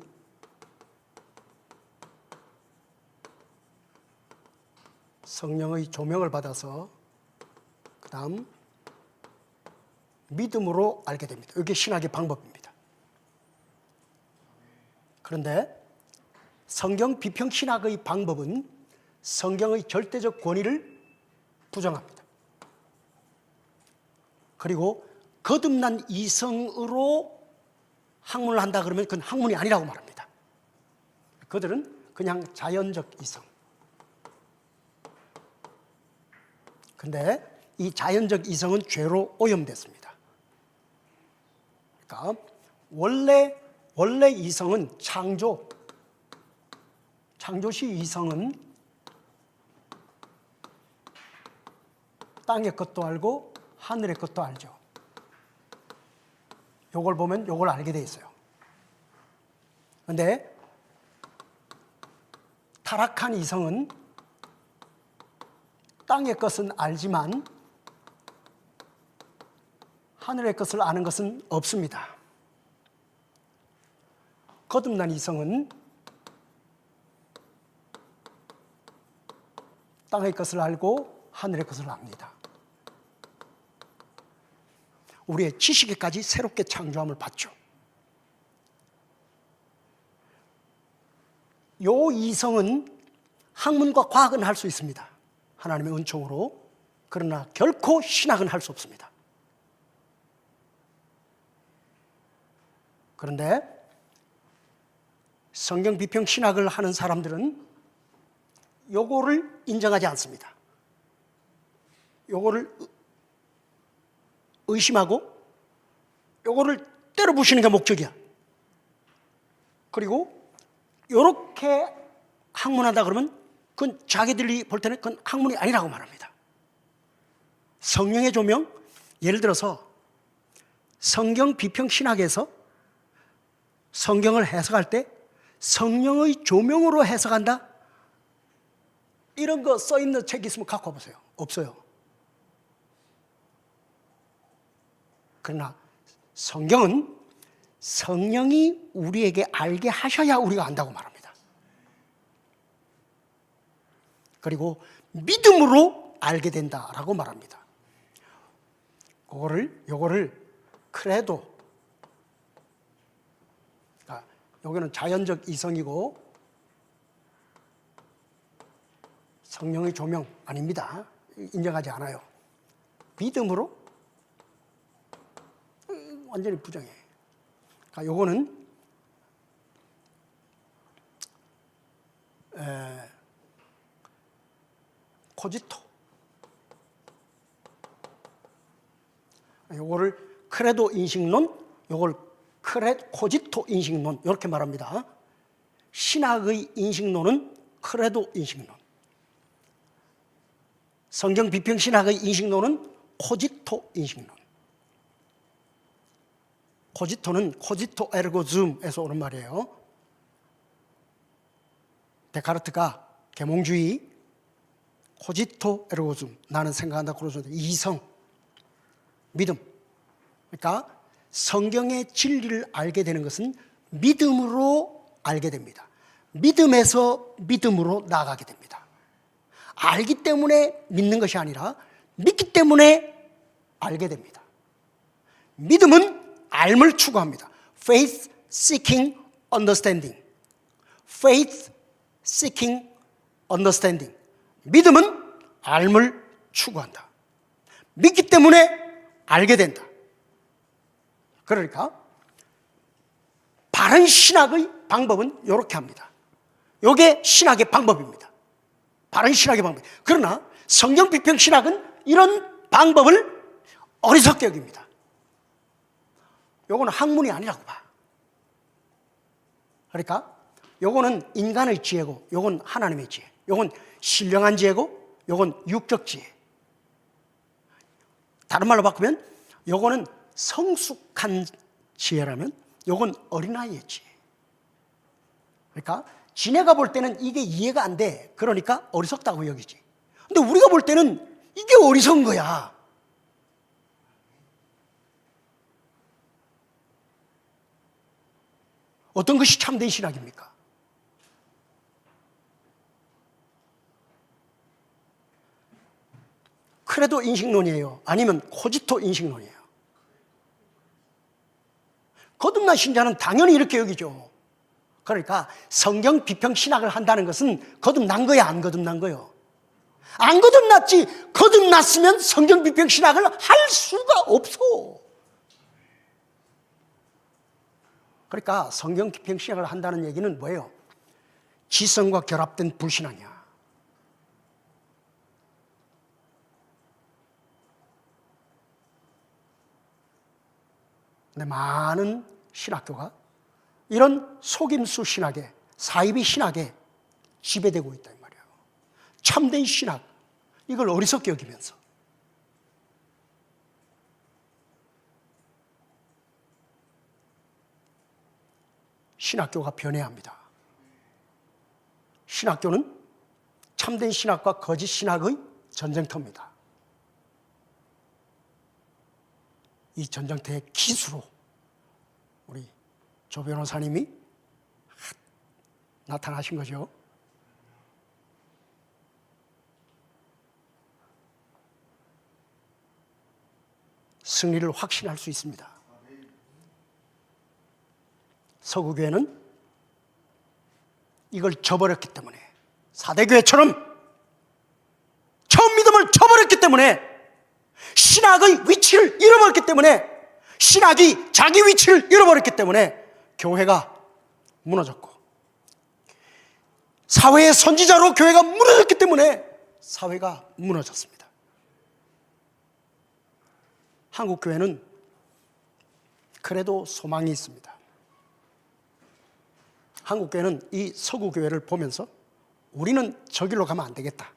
성령의 조명을 받아서 그 다음 믿음으로 알게 됩니다. 이게 신학의 방법입니다. 그런데 성경 비평 신학의 방법은 성경의 절대적 권위를 부정합니다. 그리고 거듭난 이성으로 학문을 한다 그러면 그건 학문이 아니라고 말합니다. 그들은 그냥 자연적 이성. 근데 이 자연적 이성은 죄로 오염됐습니다. 그러니까 원래 이성은 창조시 이성은 땅의 것도 알고 하늘의 것도 알죠. 요걸 보면 요걸 알게 돼 있어요. 그런데 타락한 이성은 땅의 것은 알지만 하늘의 것을 아는 것은 없습니다. 거듭난 이성은 땅의 것을 알고 하늘의 것을 압니다. 우리의 지식에까지 새롭게 창조함을 받죠. 요 이성은 학문과 과학은 할 수 있습니다. 하나님의 은총으로. 그러나 결코 신학은 할 수 없습니다. 그런데 성경 비평 신학을 하는 사람들은 요거를 인정하지 않습니다. 요거를 의심하고 요거를 때려 부시는 게 목적이야. 그리고 요렇게 학문하다 그러면 그건 자기들이 볼 때는 그건 학문이 아니라고 말합니다. 성령의 조명, 예를 들어서 성경 비평 신학에서 성경을 해석할 때 성령의 조명으로 해석한다? 이런 거 써 있는 책 있으면 갖고 와보세요. 없어요. 그러나 성경은 성령이 우리에게 알게 하셔야 우리가 안다고 말합니다. 그리고 믿음으로 알게 된다라고 말합니다. 요거를 크레도, 요거는 자연적 이성이고 성령의 조명 아닙니다. 인정하지 않아요. 믿음으로 완전히 부정해. 요거는 코지토. 요거를 크레도 인식론, 요걸 코지토 인식론 이렇게 말합니다. 신학의 인식론은 크레도 인식론, 성경 비평 신학의 인식론은 코지토 인식론. 코지토는 코지토 에르고 줌에서 오는 말이에요. 데카르트가 계몽주의, 코지토 에르고 줌, 나는 생각한다 그러죠. 이성, 믿음. 그러니까 성경의 진리를 알게 되는 것은 믿음으로 알게 됩니다. 믿음에서 믿음으로 나아가게 됩니다. 알기 때문에 믿는 것이 아니라 믿기 때문에 알게 됩니다. 믿음은 알을 추구합니다. Faith seeking understanding. Faith seeking understanding. 믿음은 알을 추구한다. 믿기 때문에 알게 된다. 그러니까 바른 신학의 방법은 이렇게 합니다. 이게 신학의 방법입니다. 바른 신학의 방법. 그러나 성경 비평 신학은 이런 방법을 어리석게 여깁니다. 요거는 학문이 아니라고 봐. 그러니까 요거는 인간의 지혜고 요건 하나님의 지혜. 요건 신령한 지혜고 요건 육적 지혜. 다른 말로 바꾸면 요거는 성숙한 지혜라면 요건 어린아이의 지혜. 그러니까 지네가 볼 때는 이게 이해가 안 돼. 그러니까 어리석다고 여기지. 근데 우리가 볼 때는 이게 어리석은 거야. 어떤 것이 참된 신학입니까? 크레도 인식론이에요? 아니면 코지토 인식론이에요? 거듭난 신자는 당연히 이렇게 여기죠. 그러니까 성경 비평 신학을 한다는 것은 거듭난 거야, 안 거듭난 거요? 안 거듭났지. 거듭났으면 성경 비평 신학을 할 수가 없어. 그러니까 성경 비평 신학을 한다는 얘기는 뭐예요? 지성과 결합된 불신앙이야. 근데 많은 신학교가 이런 속임수 신학에, 사이비 신학에 지배되고 있다 이 말이에요. 참된 신학, 이걸 어리석게 여기면서. 신학교가 변해야 합니다. 신학교는 참된 신학과 거짓 신학의 전쟁터입니다. 이 전쟁터의 기수로 우리 조 변호사님이 나타나신 거죠. 승리를 확신할 수 있습니다. 서구교회는 이걸 저버렸기 때문에, 사대교회처럼 처음 믿음을 저버렸기 때문에, 신학의 위치를 잃어버렸기 때문에, 신학이 자기 위치를 잃어버렸기 때문에 교회가 무너졌고, 사회의 선지자로 교회가 무너졌기 때문에 사회가 무너졌습니다. 한국 교회는 그래도 소망이 있습니다. 한국 교회는 이 서구 교회를 보면서 우리는 저 길로 가면 안 되겠다.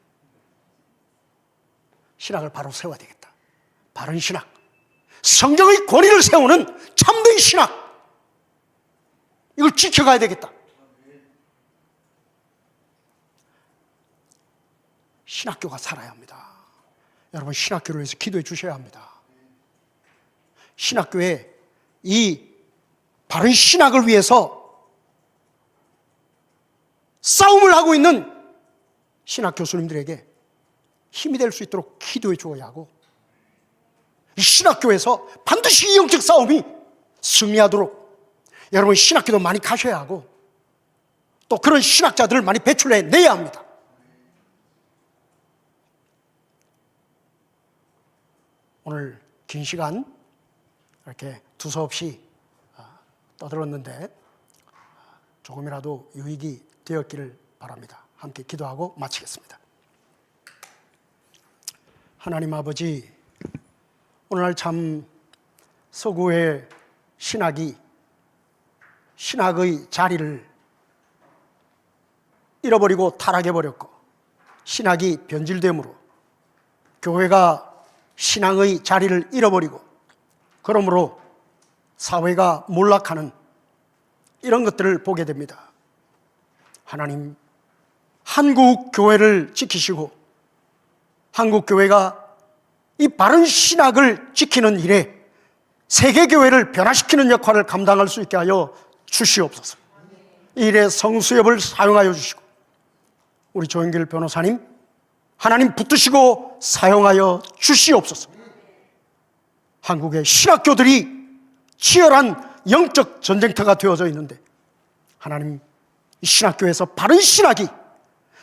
신학을 바로 세워야 되겠다. 바른 신학, 성경의 권위를 세우는 참된 신학, 이걸 지켜가야 되겠다. 신학교가 살아야 합니다. 여러분, 신학교를 위해서 기도해 주셔야 합니다. 신학교에 이 바른 신학을 위해서 싸움을 하고 있는 신학 교수님들에게 힘이 될 수 있도록 기도해 주어야 하고, 이 신학교에서 반드시 이 영적 싸움이 승리하도록 여러분 신학교도 많이 가셔야 하고, 또 그런 신학자들을 많이 배출해 내야 합니다. 오늘 긴 시간 이렇게 두서없이 떠들었는데 조금이라도 유익이 되었기를 바랍니다. 함께 기도하고 마치겠습니다. 하나님 아버지, 오늘날 참 서구의 신학이 신학의 자리를 잃어버리고 타락해버렸고, 신학이 변질됨으로 교회가 신앙의 자리를 잃어버리고, 그러므로 사회가 몰락하는 이런 것들을 보게 됩니다. 하나님, 한국 교회를 지키시고 한국 교회가 이 바른 신학을 지키는 일에 세계 교회를 변화시키는 역할을 감당할 수 있게 하여 주시옵소서. 이 일에 성수협을 사용하여 주시고, 우리 조영길 변호사님 하나님 붙드시고 사용하여 주시옵소서. 한국의 신학교들이 치열한 영적 전쟁터가 되어져 있는데, 하나님, 이 신학교에서 바른 신학이,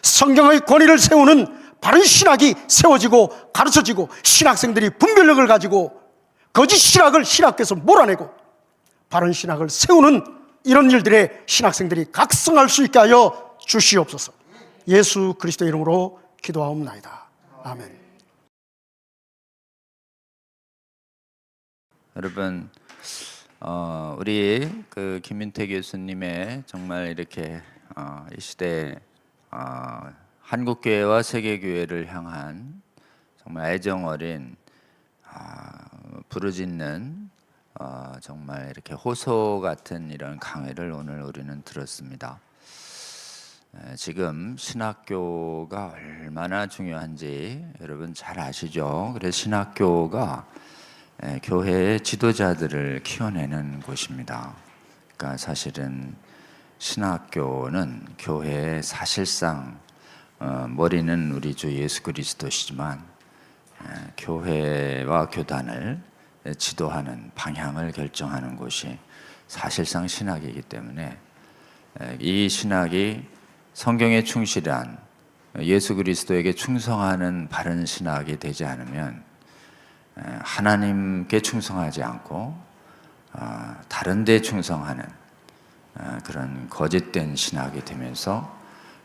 성경의 권위를 세우는 바른 신학이 세워지고 가르쳐지고, 신학생들이 분별력을 가지고 거짓 신학을 신학교에서 몰아내고 바른 신학을 세우는 이런 일들에 신학생들이 각성할 수 있게 하여 주시옵소서. 예수 그리스도의 이름으로 기도하옵나이다. 아멘. 여러분, 우리 그 김민태 교수님의 정말 이렇게 이 시대에 한국 교회와 세계 교회를 향한 정말 애정 어린 부르짖는 정말 이렇게 호소 같은 이런 강의를 오늘 우리는 들었습니다. 지금 신학교가 얼마나 중요한지 여러분 잘 아시죠? 그래서 신학교가 교회의 지도자들을 키워내는 곳입니다. 그러니까 사실은 신학교는 교회의 사실상 머리는 우리 주 예수 그리스도시지만 교회와 교단을 지도하는 방향을 결정하는 곳이 사실상 신학이기 때문에 이 신학이 성경에 충실한 예수 그리스도에게 충성하는 바른 신학이 되지 않으면 하나님께 충성하지 않고 다른 데 충성하는 그런 거짓된 신학이 되면서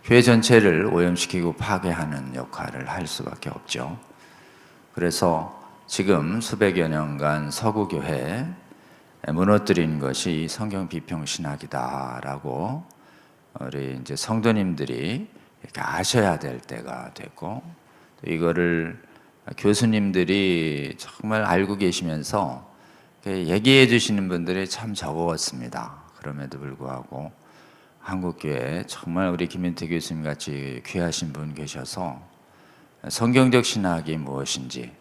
교회 전체를 오염시키고 파괴하는 역할을 할 수밖에 없죠. 그래서 지금 수백여 년간 서구교회 무너뜨린 것이 성경 비평 신학이다라고 우리 이제 성도님들이 이렇게 아셔야 될 때가 됐고, 또 이거를 교수님들이 정말 알고 계시면서 얘기해 주시는 분들이 참 적었습니다. 그럼에도 불구하고 한국교회에 정말 우리 김민태 교수님 같이 귀하신 분 계셔서 성경적 신학이 무엇인지,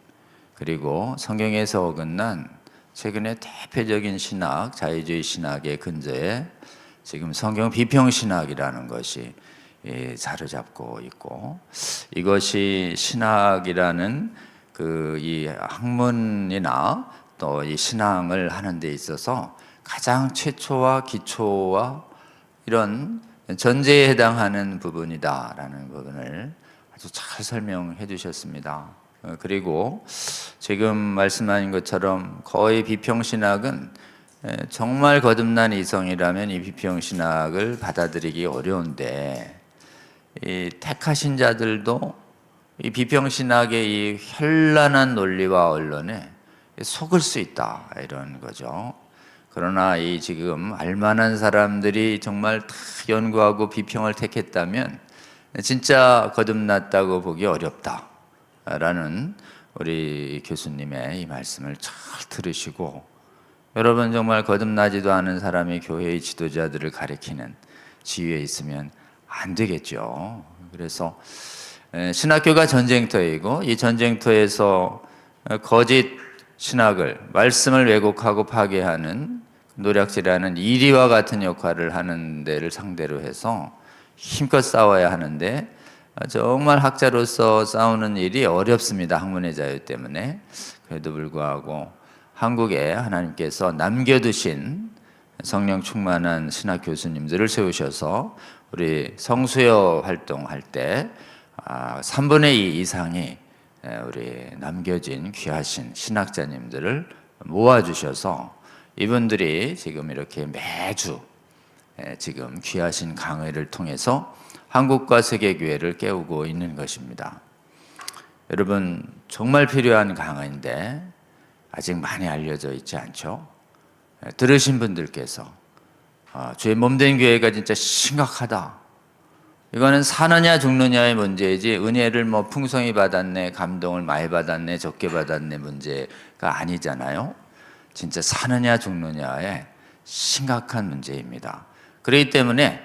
그리고 성경에서 어긋난 최근에 대표적인 신학, 자유주의 신학의 근저에 지금 성경 비평 신학이라는 것이 자리잡고 있고, 이것이 신학이라는 이 학문이나 또 이 신앙을 하는 데 있어서 가장 최초와 기초와 이런 전제에 해당하는 부분이다라는 부분을 아주 잘 설명해 주셨습니다. 그리고 지금 말씀하신 것처럼 거의 비평신학은 정말 거듭난 이성이라면 이 비평신학을 받아들이기 어려운데, 이 택하신 자들도 이 비평신학의 이 현란한 논리와 언론에 속을 수 있다, 이런 거죠. 그러나 이 지금 알만한 사람들이 정말 다 연구하고 비평을 택했다면 진짜 거듭났다고 보기 어렵다라는 우리 교수님의 이 말씀을 잘 들으시고, 여러분 정말 거듭나지도 않은 사람이 교회의 지도자들을 가리키는 지위에 있으면 안 되겠죠. 그래서 신학교가 전쟁터이고, 이 전쟁터에서 거짓 신학을, 말씀을 왜곡하고 파괴하는 노략질하는 이리와 같은 역할을 하는 데를 상대로 해서 힘껏 싸워야 하는데 정말 학자로서 싸우는 일이 어렵습니다. 학문의 자유 때문에. 그래도 불구하고 한국에 하나님께서 남겨두신 성령 충만한 신학 교수님들을 세우셔서 우리 성수여 활동할 때 3분의 2 이상이 우리 남겨진 귀하신 신학자님들을 모아주셔서 이분들이 지금 이렇게 매주 지금 귀하신 강의를 통해서 한국과 세계교회를 깨우고 있는 것입니다. 여러분, 정말 필요한 강의인데 아직 많이 알려져 있지 않죠? 들으신 분들께서 주의 몸된 교회가 진짜 심각하다. 이거는 사느냐 죽느냐의 문제이지 은혜를 뭐 풍성히 받았네, 감동을 많이 받았네, 적게 받았네 문제가 아니잖아요. 진짜 사느냐 죽느냐의 심각한 문제입니다. 그렇기 때문에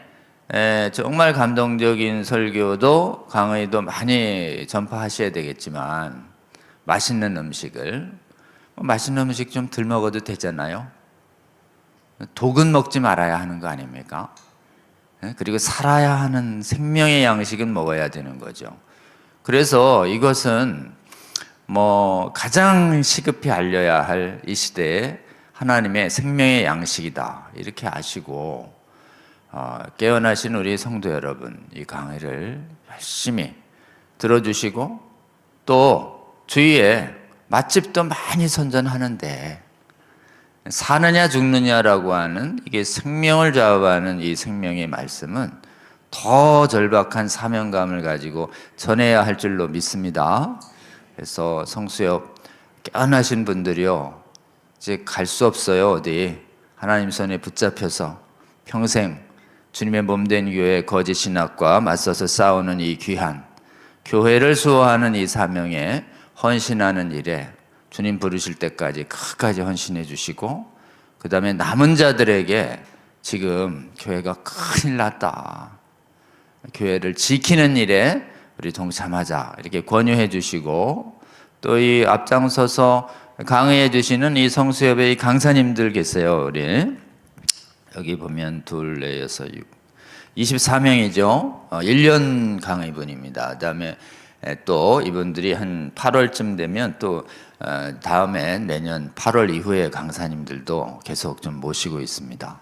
정말 감동적인 설교도 강의도 많이 전파하셔야 되겠지만 맛있는 음식 좀 덜 먹어도 되잖아요. 독은 먹지 말아야 하는 거 아닙니까? 그리고 살아야 하는 생명의 양식은 먹어야 되는 거죠. 그래서 이것은 가장 시급히 알려야 할 이 시대에 하나님의 생명의 양식이다 이렇게 아시고 깨어나신 우리 성도 여러분, 이 강의를 열심히 들어주시고 또 주위에 맛집도 많이 선전하는데 사느냐 죽느냐라고 하는 이게 생명을 좌우하는 이 생명의 말씀은 더 절박한 사명감을 가지고 전해야 할 줄로 믿습니다. 그래서 성수역 깨어나신 분들이요, 이제 갈 수 없어요. 어디 하나님 손에 붙잡혀서 평생 주님의 몸된 교회 거짓 신학과 맞서서 싸우는 이 귀한 교회를 수호하는 이 사명에 헌신하는 일에 주님 부르실 때까지 끝까지 헌신해 주시고, 그 다음에 남은 자들에게 지금 교회가 큰일 났다, 교회를 지키는 일에 우리 동참하자 이렇게 권유해 주시고, 또 이 앞장서서 강의해 주시는 이 성수협의 강사님들 계세요. 우리 여기 보면 2, 4, 6, 24명이죠. 1년 강의분입니다. 그 다음에 또 이분들이 한 8월쯤 되면 또 다음에 내년 8월 이후에 강사님들도 계속 좀 모시고 있습니다.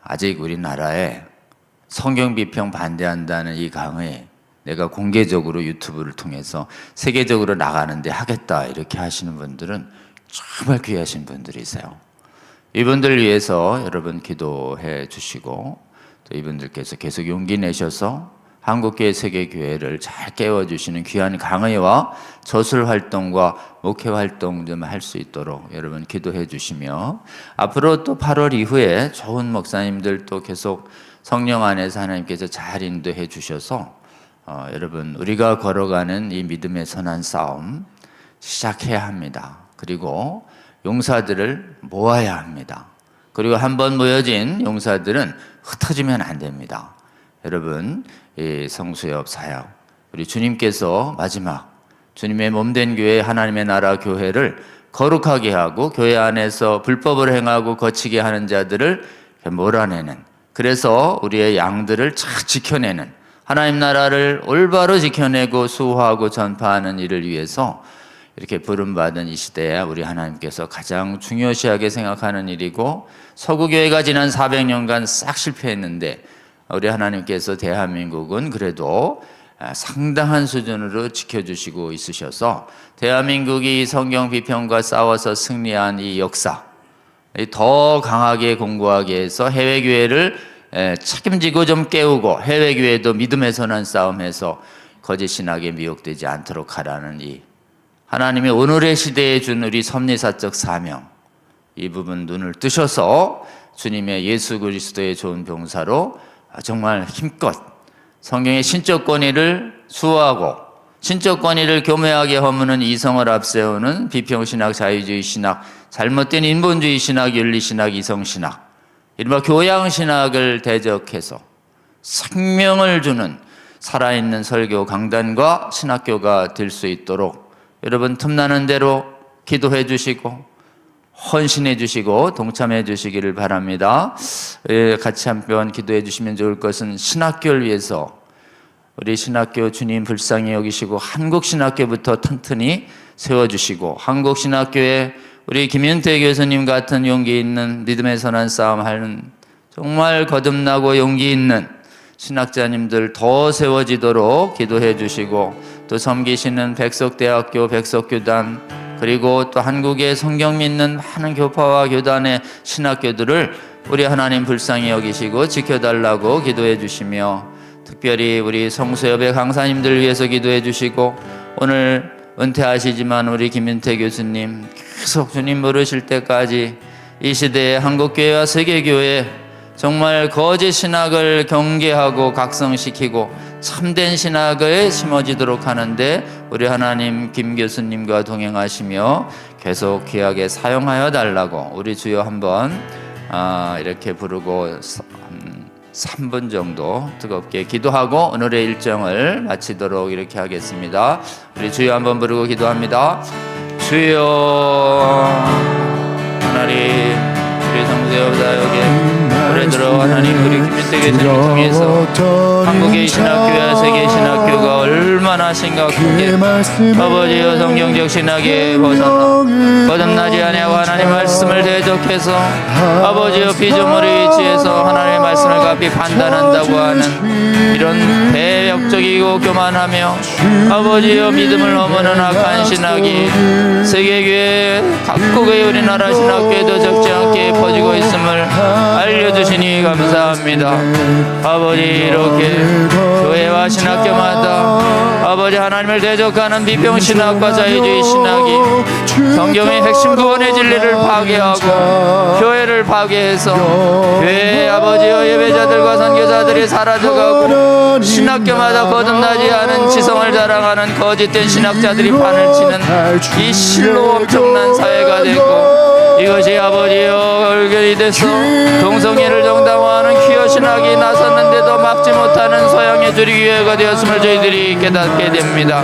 아직 우리나라에 성경 비평 반대한다는 이 강의 내가 공개적으로 유튜브를 통해서 세계적으로 나가는데 하겠다 이렇게 하시는 분들은 정말 귀하신 분들이세요. 이분들 위해서 여러분 기도해 주시고, 또 이분들께서 계속 용기 내셔서 한국교회 세계교회를 잘 깨워주시는 귀한 강의와 저술 활동과 목회 활동 좀 할 수 있도록 여러분 기도해 주시며, 앞으로 또 8월 이후에 좋은 목사님들 또 계속 성령 안에서 하나님께서 잘 인도해 주셔서 여러분 우리가 걸어가는 이 믿음의 선한 싸움 시작해야 합니다. 그리고 용사들을 모아야 합니다. 그리고 한번 모여진 용사들은 흩어지면 안 됩니다. 여러분, 이 성수협 사역, 우리 주님께서 마지막 주님의 몸된 교회, 하나님의 나라 교회를 거룩하게 하고 교회 안에서 불법을 행하고 거치게 하는 자들을 몰아내는, 그래서 우리의 양들을 잘 지켜내는, 하나님 나라를 올바로 지켜내고 수호하고 전파하는 일을 위해서 이렇게 부름받은 이 시대에 우리 하나님께서 가장 중요시하게 생각하는 일이고, 서구교회가 지난 400년간 싹 실패했는데 우리 하나님께서 대한민국은 그래도 상당한 수준으로 지켜주시고 있으셔서 대한민국이 성경 비평과 싸워서 승리한 이 역사 더 강하게 공고하게 해서 해외교회를 책임지고 좀 깨우고, 해외교회도 믿음의 선한 싸움해서 거짓 신학에 미혹되지 않도록 하라는 이 하나님이 오늘의 시대에 준 우리 섭리사적 사명, 이 부분 눈을 뜨셔서 주님의 예수 그리스도의 좋은 병사로 정말 힘껏 성경의 신적 권위를 수호하고 신적 권위를 교묘하게 허무는 이성을 앞세우는 비평신학, 자유주의 신학, 잘못된 인본주의 신학, 윤리신학, 이성신학, 이른바 교양신학을 대적해서 생명을 주는 살아있는 설교 강단과 신학교가 될 수 있도록 여러분 틈나는 대로 기도해 주시고, 헌신해 주시고 동참해 주시기를 바랍니다. 같이 한번 기도해 주시면 좋을 것은 신학교를 위해서 우리 신학교 주님 불쌍히 여기시고 한국 신학교부터 튼튼히 세워주시고 한국 신학교에 우리 김윤태 교수님 같은 용기 있는 믿음의 선한 싸움 하는 정말 거듭나고 용기 있는 신학자님들 더 세워지도록 기도해 주시고 또 섬기시는 백석대학교 백석교단 그리고 또 한국의 성경 믿는 많은 교파와 교단의 신학교들을 우리 하나님 불쌍히 여기시고 지켜달라고 기도해 주시며 특별히 우리 성수협의 강사님들 위해서 기도해 주시고 오늘 은퇴하시지만 우리 김윤태 교수님 계속 주님 부르실 때까지 이 시대의 한국교회와 세계교회 정말 거짓 신학을 경계하고 각성시키고 참된 신학을 심어지도록 하는데 우리 하나님 김 교수님과 동행하시며 계속 귀하게 사용하여 달라고 우리 주여 한번 이렇게 부르고 3분 정도 뜨겁게 기도하고 오늘의 일정을 마치도록 이렇게 하겠습니다. 우리 주여 한번 부르고 기도합니다. 주여 하나님 우리 성도여자에게 올해 들어 하나님 우리 김윤태 교수님 통해서 한국의 신학교와 세계 신학교가 얼마나 심각하게 아버지여 성경적 신학에 벗어나 거듭나지 아니하고 하나님 말씀을 대적해서 아버지여 피조물의 위치에서 하나님의 말씀을 갑이 판단한다고 하는 이런 대역적이고 교만하며 아버지여 믿음을 넘어는 악한 신학이 세계교회 각국의 우리나라 신학교에도 적지 않게 퍼지고 있음을 알려주시니 감사합니다. 아버지 이렇게 교회와 신학교마다 아버지 하나님을 대적하는 비평신학과 자유주의 신학이 성경의 핵심 구원의 진리를 파괴하고 교회를 파괴해서 교회의 아버지와 예배자들과 선교사들이 사라져가고 신학교마다 거듭나지 않은 지성을 자랑하는 거짓된 신학자들이 판을 치는 이 실로 엄청난 사회가 됐고 이것이 아버지여 얼결이 돼서 동성애를 정당화하는 퀴어 신학이 나섰는데도 막지 못하는 서양의 주리교회가 되었음을 저희들이 깨닫게 됩니다.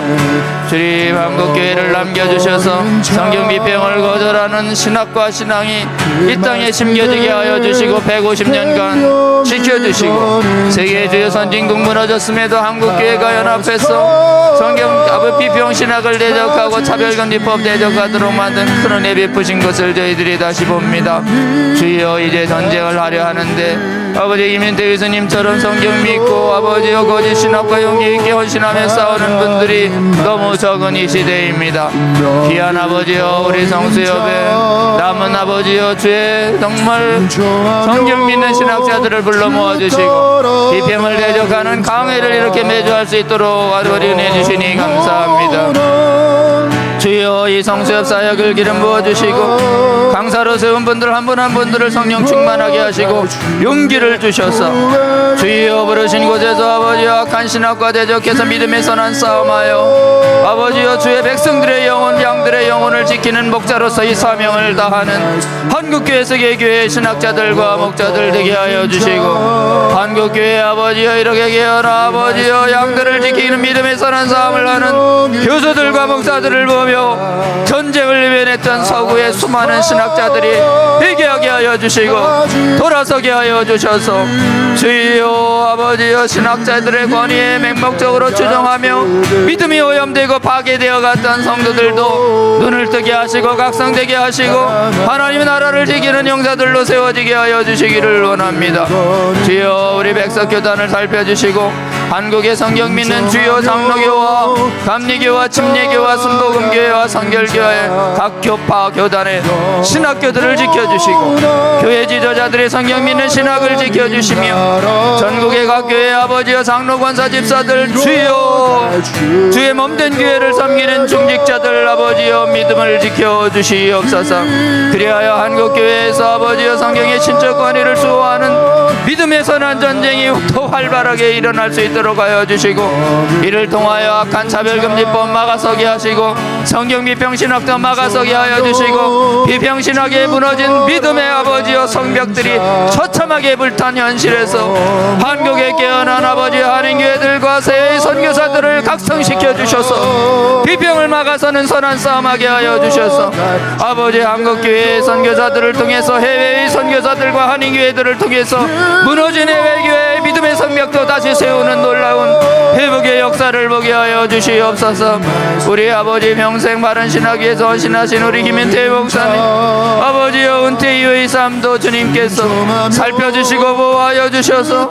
주님 한국교회를 남겨주셔서 성경 비평을 거절하는 신학과 신앙이 이 땅에 심겨지게 하여 주시고 150년간 지켜주시고 세계의 주요 선진국 무너졌음에도 한국교회가 연합해서 성경 비평 신학을 대적하고 차별금지법 대적하도록 만든 큰 은혜 베푸신 것을 저희들이 다시 봅니다. 주여 이제 전쟁을 하려 하는데 아버지 김윤태 교수님처럼 성경 믿고 아버지여 거짓 신학과 용기 있게 헌신하며 싸우는 분들이 너무 적은 이 시대입니다. 귀한 아버지여 우리 성수협에 남은 아버지여 주의 정말 성경 믿는 신학자들을 불러 모아주시고 비평을 대적하는 강회를 이렇게 매주 할 수 있도록 아버지 은혜 주시니 감사합니다. 주여 이 성수협 사역을 기름 부어주시고 강사로 세운 분들 한 분 한 분들을 성령 충만하게 하시고 용기를 주셔서 주여 부르신 곳에서 아버지여 악한 신학과 대적해서 믿음의 선한 싸움하여 아버지여 주의 백성들의 영혼 양들의 영혼을 지키는 목자로서 이 사명을 다하는 한국교회 세계교회 신학자들과 목자들 되게 하여 주시고 한국교회 아버지여 이렇게 깨어나 아버지여 양들을 지키는 믿음의 선한 싸움을 하는 교수들과 목사들을 보며 전쟁을 이겨냈던 서구의 수많은 신학자들이 회개하게 하여 주시고 돌아서게 하여 주셔서 주여 아버지여 신학자들의 권위에 맹목적으로 추종하며 믿음이 오염되고 파괴되어 갔던 성도들도 눈을 뜨게 하시고 각성되게 하시고 하나님의 나라를 지키는 용사들로 세워지게 하여 주시기를 원합니다. 주여 우리 백석교단을 살펴주시고 한국의 성경 믿는 주요 장로교와 감리교와 침례교와 순복음교회와 성결교회 각 교파 교단의 신학교들을 지켜주시고 교회 지도자들의 성경 믿는 신학을 지켜주시며 전국의 각 교회 아버지와 장로 권사 집사들 주여 주의 몸된 교회를 섬기는 중직자들 아버지여 믿음을 지켜주시옵소서. 그리하여 한국교회에서 아버지여 성경의 신적 권위를 수호하는 믿음 믿음의 선한 전쟁이 더 활발하게 일어날 수 있도록 하여 주시고, 이를 통하여 악한 차별금지법 막아서게 하시고, 성경 비평신학도 막아서게 하여 주시고, 비평신학에 무너진 믿음의 아버지여 성벽들이 처참하게 불탄 현실에서 한국에 깨어난 아버지 한인교회들과 새 선교사들을 각성시켜 주셔서 비평을 막아서는 선한 싸움하게 하여 주셔서, 아버지 한국교회의 선교사들을 통해서 해외의 선교사들과 한인교회들을 통해서 무너진 해외교회의 믿음의 성벽도 다시 세우는 놀라운 회복의 역사를 보게 하여 주시옵소서. 우리 아버지 평생 바른 신학 위에서 헌신하신 우리 김인태 목사님, 아버지여 은퇴 이후의 삶도 주님께서 살펴주시고 보호하여 주셔서,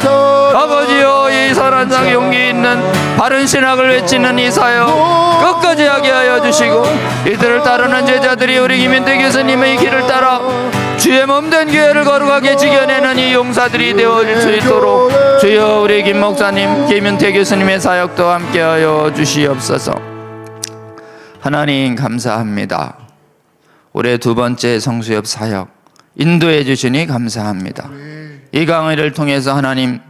아버지여 이 선한상 용기 있는 바른 신학을 외치는 이 사역 끝까지 하게 하여 주시고, 이들을 따르는 제자들이 우리 김인태 교수님의 길을 따라 주의 몸된 교회를 거룩하게 지켜내는 이 용사들이 되어질 수 있도록 주여 우리 김 목사님, 김윤태 교수님의 사역도 함께하여 주시옵소서. 하나님 감사합니다. 올해 두 번째 성수협 사역 인도해 주시니 감사합니다. 이 강의를 통해서 하나님,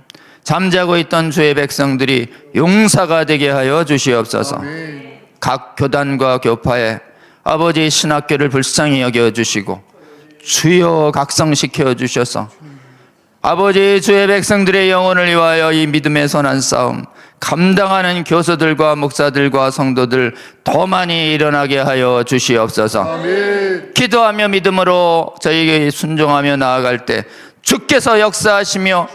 잠자고 있던 주의 백성들이 용사가 되게 하여 주시옵소서. 각 교단과 교파에 아버지 신학교를 불쌍히 여겨주시고 주여 각성시켜 주셔서 아버지 주의 백성들의 영혼을 위하여 이 믿음의 선한 싸움 감당하는 교수들과 목사들과 성도들 더 많이 일어나게 하여 주시옵소서. 아멘. 기도하며 믿음으로 저희에게 순종하며 나아갈 때 주께서 역사하시며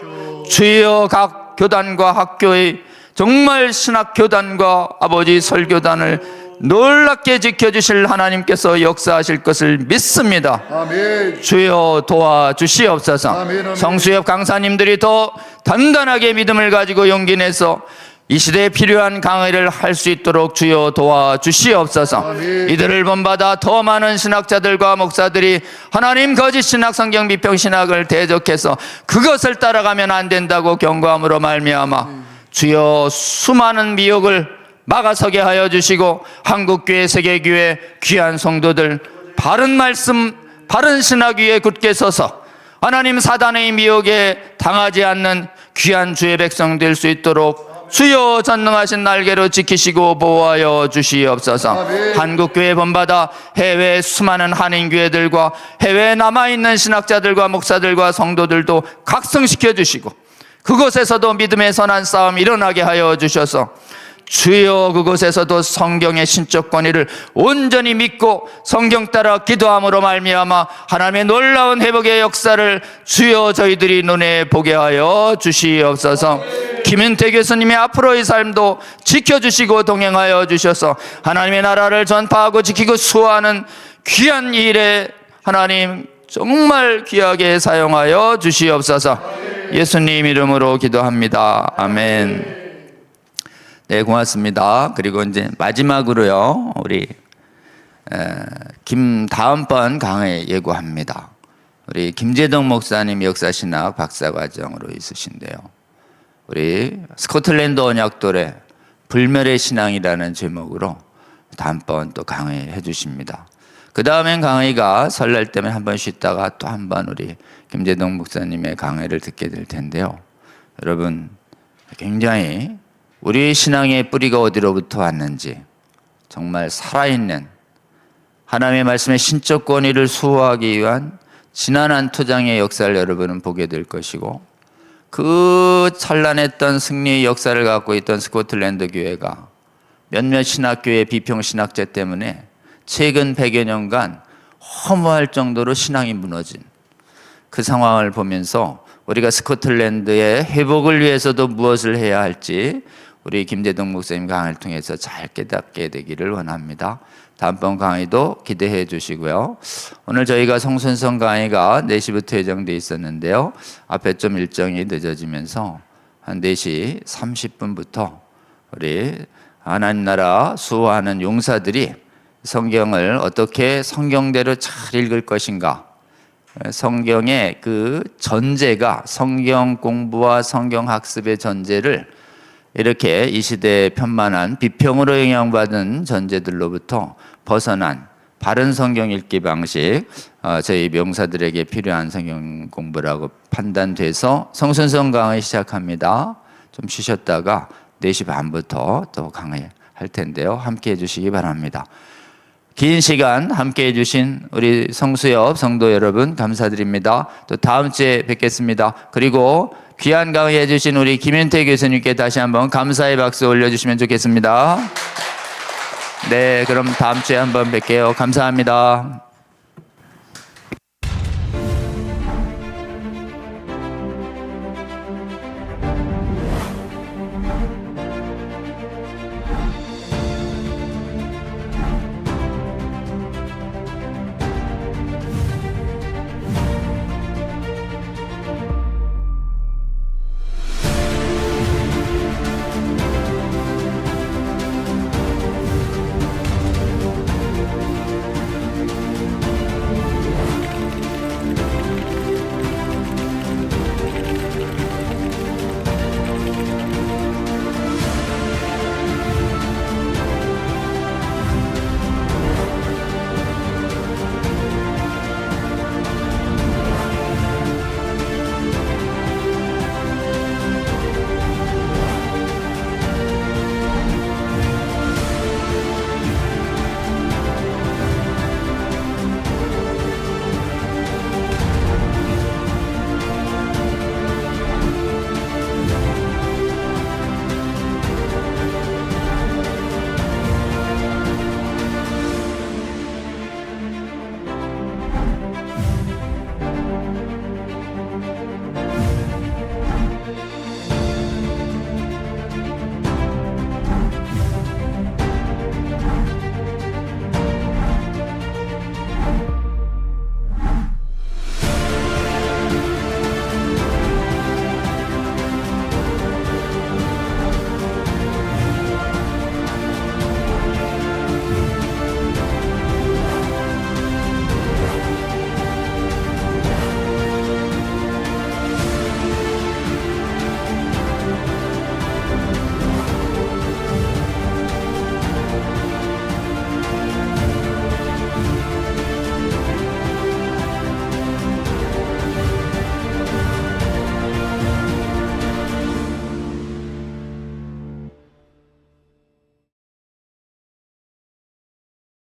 주여 각 교단과 학교의 정말 신학교단과 아버지 설교단을 놀랍게 지켜주실 하나님께서 역사하실 것을 믿습니다. 아멘. 주여 도와주시옵소서. 아멘. 성수협 강사님들이 더 단단하게 믿음을 가지고 용기 내서 이 시대에 필요한 강의를 할 수 있도록 주여 도와주시옵소서. 아멘. 이들을 본받아 더 많은 신학자들과 목사들이 하나님 거짓 신학, 성경 비평 신학을 대적해서 그것을 따라가면 안 된다고 경고함으로 말미암아 주여 수많은 미혹을 막아서게 하여 주시고, 한국교회, 세계교회 귀한 성도들 바른 말씀, 바른 신학 위에 굳게 서서 하나님 사단의 미혹에 당하지 않는 귀한 주의 백성 될 수 있도록 주여 전능하신 날개로 지키시고 보호하여 주시옵소서. 아멘. 한국교회 본받아 해외 수많은 한인교회들과 해외에 남아있는 신학자들과 목사들과 성도들도 각성시켜 주시고, 그곳에서도 믿음의 선한 싸움 일어나게 하여 주셔서 주여 그곳에서도 성경의 신적 권위를 온전히 믿고 성경 따라 기도함으로 말미암아 하나님의 놀라운 회복의 역사를 주여 저희들이 눈에 보게 하여 주시옵소서. 김윤태 교수님의 앞으로의 삶도 지켜주시고 동행하여 주셔서 하나님의 나라를 전파하고 지키고 수호하는 귀한 일에 하나님 정말 귀하게 사용하여 주시옵소서. 예수님 이름으로 기도합니다. 아멘. 네, 고맙습니다. 그리고 이제 마지막으로요, 우리 다음번 강의 예고합니다. 우리 김재동 목사님 역사신학 박사과정으로 있으신데요, 우리 스코틀랜드 언약돌의 불멸의 신앙이라는 제목으로 다음번 또 강의해 주십니다. 그 다음엔 강의가 설날 때문에 한 번 쉬다가 또 한 번 우리 김재동 목사님의 강의를 듣게 될 텐데요, 여러분 굉장히 우리 신앙의 뿌리가 어디로부터 왔는지 정말 살아있는 하나님의 말씀의 신적 권위를 수호하기 위한 지난한 투쟁의 역사를 여러분은 보게 될 것이고, 그 찬란했던 승리의 역사를 갖고 있던 스코틀랜드 교회가 몇몇 신학교의 비평신학제 때문에 최근 100여 년간 허무할 정도로 신앙이 무너진 그 상황을 보면서 우리가 스코틀랜드의 회복을 위해서도 무엇을 해야 할지 우리 김재동 목사님 강의를 통해서 잘 깨닫게 되기를 원합니다. 다음번 강의도 기대해 주시고요. 오늘 저희가 성순성 강의가 4시부터 예정되어 있었는데요, 앞에 좀 일정이 늦어지면서 한 4시 30분부터 우리 하나님 나라 수호하는 용사들이 성경을 어떻게 성경대로 잘 읽을 것인가, 성경의 그 전제가 성경 공부와 성경 학습의 전제를 이렇게 이 시대에 편만한 비평으로 영향받은 전제들로부터 벗어난 바른 성경 읽기 방식, 저희 명사들에게 필요한 성경 공부라고 판단돼서 성순성 강의 시작합니다. 좀 쉬셨다가 4시 반부터 또 강의 할 텐데요. 함께 해주시기 바랍니다. 긴 시간 함께 해주신 우리 성수협 성도 여러분 감사드립니다. 또 다음 주에 뵙겠습니다. 그리고 귀한 강의 해주신 우리 김윤태 교수님께 다시 한번 감사의 박수 올려주시면 좋겠습니다. 네, 그럼 다음 주에 한번 뵐게요. 감사합니다.